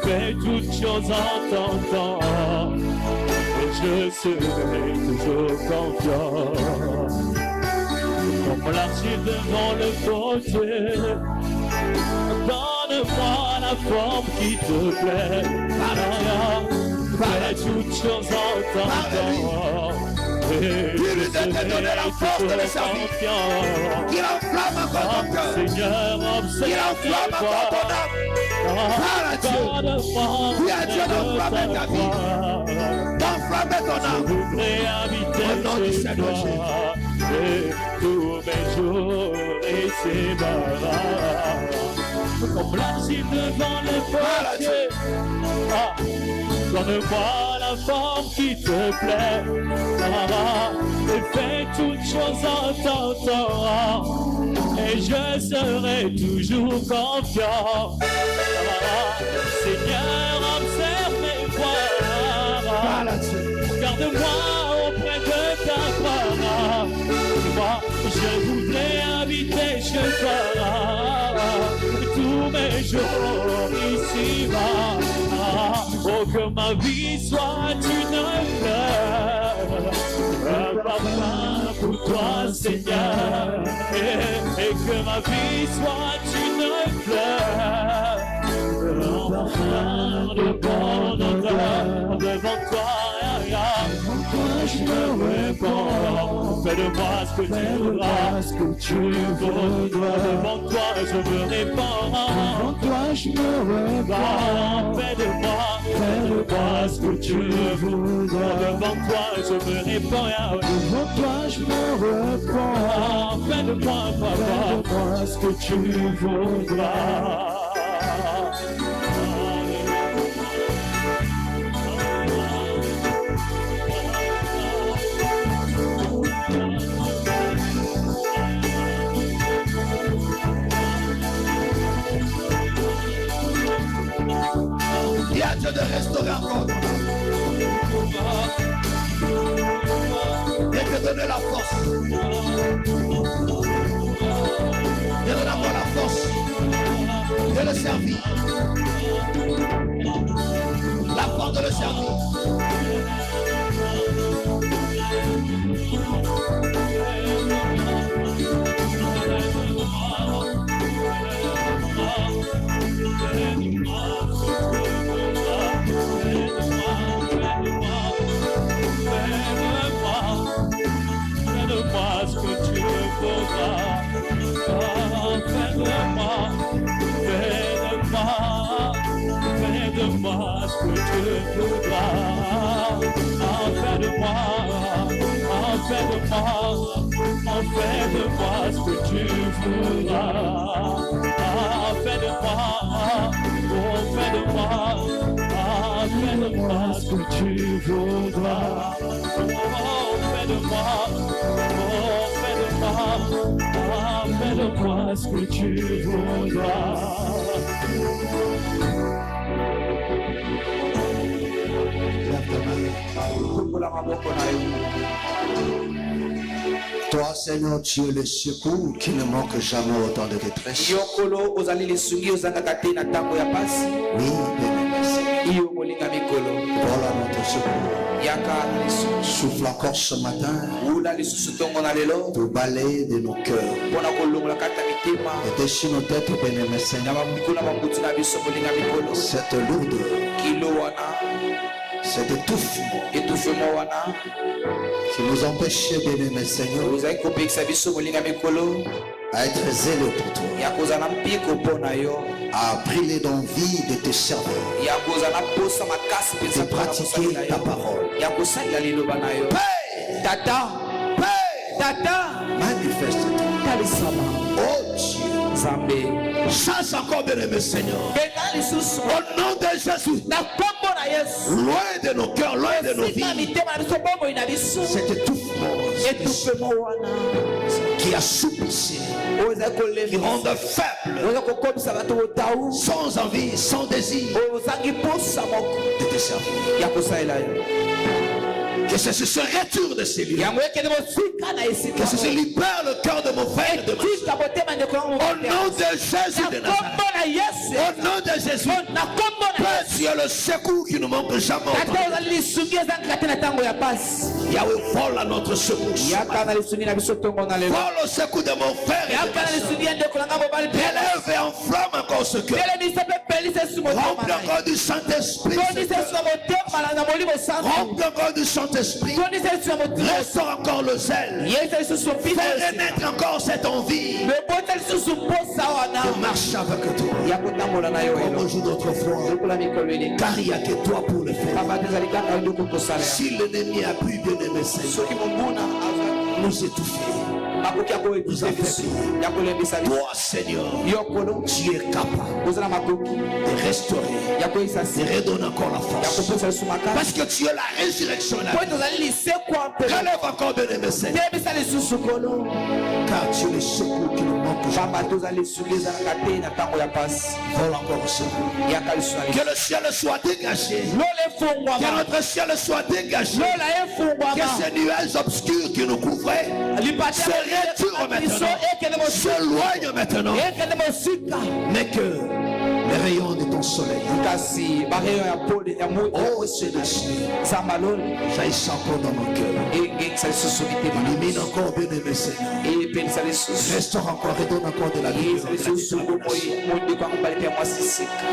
Fais toutes choses en ton temps. Et je serai toujours confiant. Comme l'argile devant le potier. Donne-moi la forme qui te plaît. Fais toutes choses en ton temps. Il lui a donné la force de le servir. Il enflamme encore ton cœur. Seigneur, Il enflamme encore ton âme. Parle à Dieu. Dis à Dieu d'enflammer ta vie. D'enflammer ton âme. Je voudrais habiter chez toi et tous mes jours et ses barrages. Comme l'argile devant le potier. Donne-moi la forme qui te plaît. Et fais toutes choses en ton temps. Et je serai toujours confiant. Seigneur, observe mes voies. Garde-moi auprès de ta gloire. Moi, je voudrais habiter chez toi tous mes jours ici-bas. Oh, que ma vie soit une fleur, un parfum pour toi, Seigneur. Et que ma vie soit une fleur, un parfum de bon odeur. Devant toi, je me répands. Fais de moi ce que tu voudras. Devant toi je me répands. Devant toi je me répands. Fais de moi ce que tu voudras. Devant toi je me répands. Devant toi je me répands. Fais de moi, papa, fais de moi ce que tu voudras. Dis à Dieu de restaurer encore ton âme. Et que donner la force. De donner encore la force. De le servir. La force de le servir. Fais-de-moi ce que tu voudras. Fais-de-moi ce que tu voudras. Fais-de-moi ce que tu voudras. Fais-de-moi ce que tu voudras. Fais-de-moi ce que tu voudras. Toi, Seigneur, tu es le secours qui ne manque jamais au temps de détresse. Oui, bien-aimé. Voilà notre secours. Souffle encore ce matin pour balayer de nos cœurs et dessus nos têtes, bien-aimé Seigneur, cette lourdeur, cet étouffement qui nous empêchait, bien-aimé Seigneur, à être zélé pour toi, à briller d'envie de te servir, de pratiquer ta parole. Manifeste-toi. Oh Dieu, chasse encore, bien-aimé Seigneur, au nom de Jésus, loin de nos cœurs, loin de nos vies, cet étouffement qui assoupissait, qui rend faible, sans envie, sans désir de te servir. Que ce se retire de ces lieux. Que ce se libère le cœur de mon frère et de ma soeur. Au nom de Jésus de Nazareth. Au nom de Jésus. Père, tu es le secours qui nous manque jamais. Yahweh, vole à notre secours. Vole au secours de mon frère et de ma soeur. Élève et enflamme encore ce cœur. Remplis encore du Saint-Esprit. Remplis encore du Saint-Esprit. Restaure encore le zèle. Fais renaître encore cette envie de marcher avec toi comme on joue d'autrefois, car il n'y a que toi pour le faire. Si l'ennemi a pu, bien-aimé Seigneur, nous étouffer, nous affaiblir, toi Seigneur, tu es capable de restaurer, de redonner encore la force, parce que tu es la résurrection. Relève encore, bien-aimé Seigneur, car tu es le secours qui nous manque. Vole encore au secours. Que le ciel soit dégagé, que notre ciel soit dégagé, que ces nuages obscurs qui nous couvraient se retirent maintenant, s'éloignent maintenant, mais que les rayons de ton soleil, oh Célestin, jaillissent encore dans mon cœur. Illumine encore, bien-aimé Seigneur. Restaure encore et donne encore de la vie.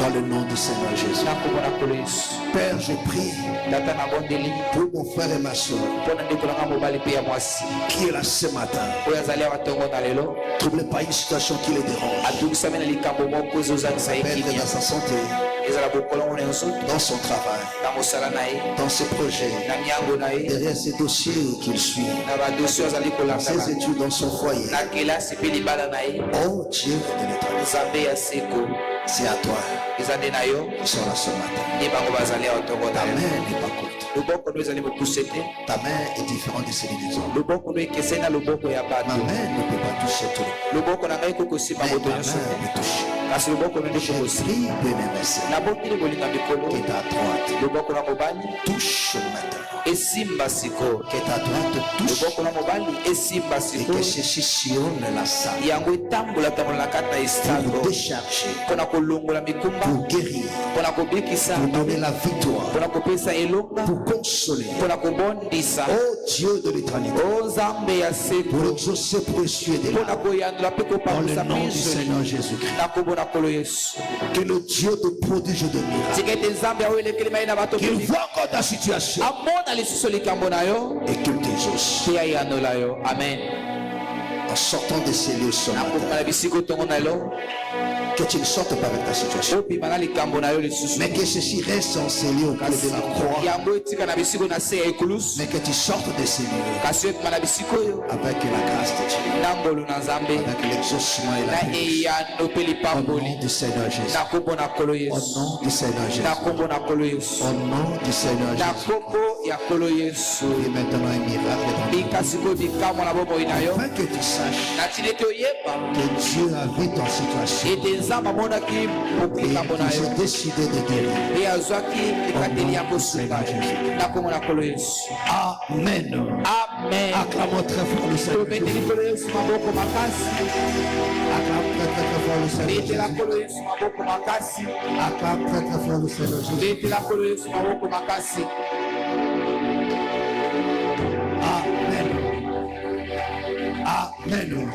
Dans le nom du Seigneur Jésus. Père, je prie pour mon frère et ma soeur qui est là ce matin. Trouble pas une situation qui les dérange. Père, dans sa santé, dans son travail, dans ses projets, derrière ses dossiers qu'il suit, ses études, dans son foyer. Oh Dieu de l'éternel, c'est à toi qui sont là ce matin. Ta main n'est pas courte. Ta main est différente de celle des hommes. Ma main ne peut pas toucher tout. Mais ma main me touche. kasi loboko nende Je kokosi prie, bien-aimé Seigneur, nabokili kolinga mikolo que ta droite loboko na mobali touche maintenant. esimba sikoyo Que ta droite touche loboko na mobali esimba et que sikoyo ceci sillonne la salle yango etambola na kati na esando pour décharger, mpona kolongola mikumba pour guérir, mpona kobikisa pour donner la victoire, mpona kopesa elonga pour consoler. mpona kobondisa Oh Dieu de l'éternité, o nzambe ya pour seko exaucer pour essuyer des mpona larmes. koyandola mpe Dans le kopangwisa nom du biso Seigneur Jésus-Christ. na kombo na nkolo yesu Que le Dieu de prodige de miracles, tika ete nzambe aoyo elekeli mai na bato qu'il mpe voit encore ta situation amona lisusu likambo na yo et qu'il t'exauce. mpe ayandola yo amen En sortant de ces lieux ce nakobima matin, na bisika otongo na yo que tu ne sortes pas avec ta situation, obima na likambo na yo lisusu mais que ceci reste en ces lieux au pied de la croix, yango etika na bisika na se ya ekulusu mais que tu sortes de ces lieux kasi obima na bisika oyo avec la grâce de Dieu, na ngolu na nzambe avec l'exaucement et la na bénédiction. eyano mpe Au nom lipamboli du Seigneur Jésus. na kombo na nkolo Au yesu nom du Seigneur Jésus. na kombo na nkolo yesu Au nom du Seigneur na Jésus. kombo ya nkolo yesu Et maintenant un miracle dans ta vie. bika sikoyo bikamwa na bomoi na yo Afin que tu saches na ntina ete oyeba que Dieu a vu ton situation ete nzambe amonaki et likambo na qu'il yo s'est décidé de guérir. mpe azwaki ekateli ya kosunga na kombo na nkolo yesu Amen. amen Acclamons très fort le Seigneur. tobeteli nkolo yesu maboko makasi Acclame très très fort le Seigneur. betela Jésus. nkolo yesu maboko makasi Acclame très très fort le Seigneur. Jésus. betela nkolo yesu maboko makasi Amen. Amen.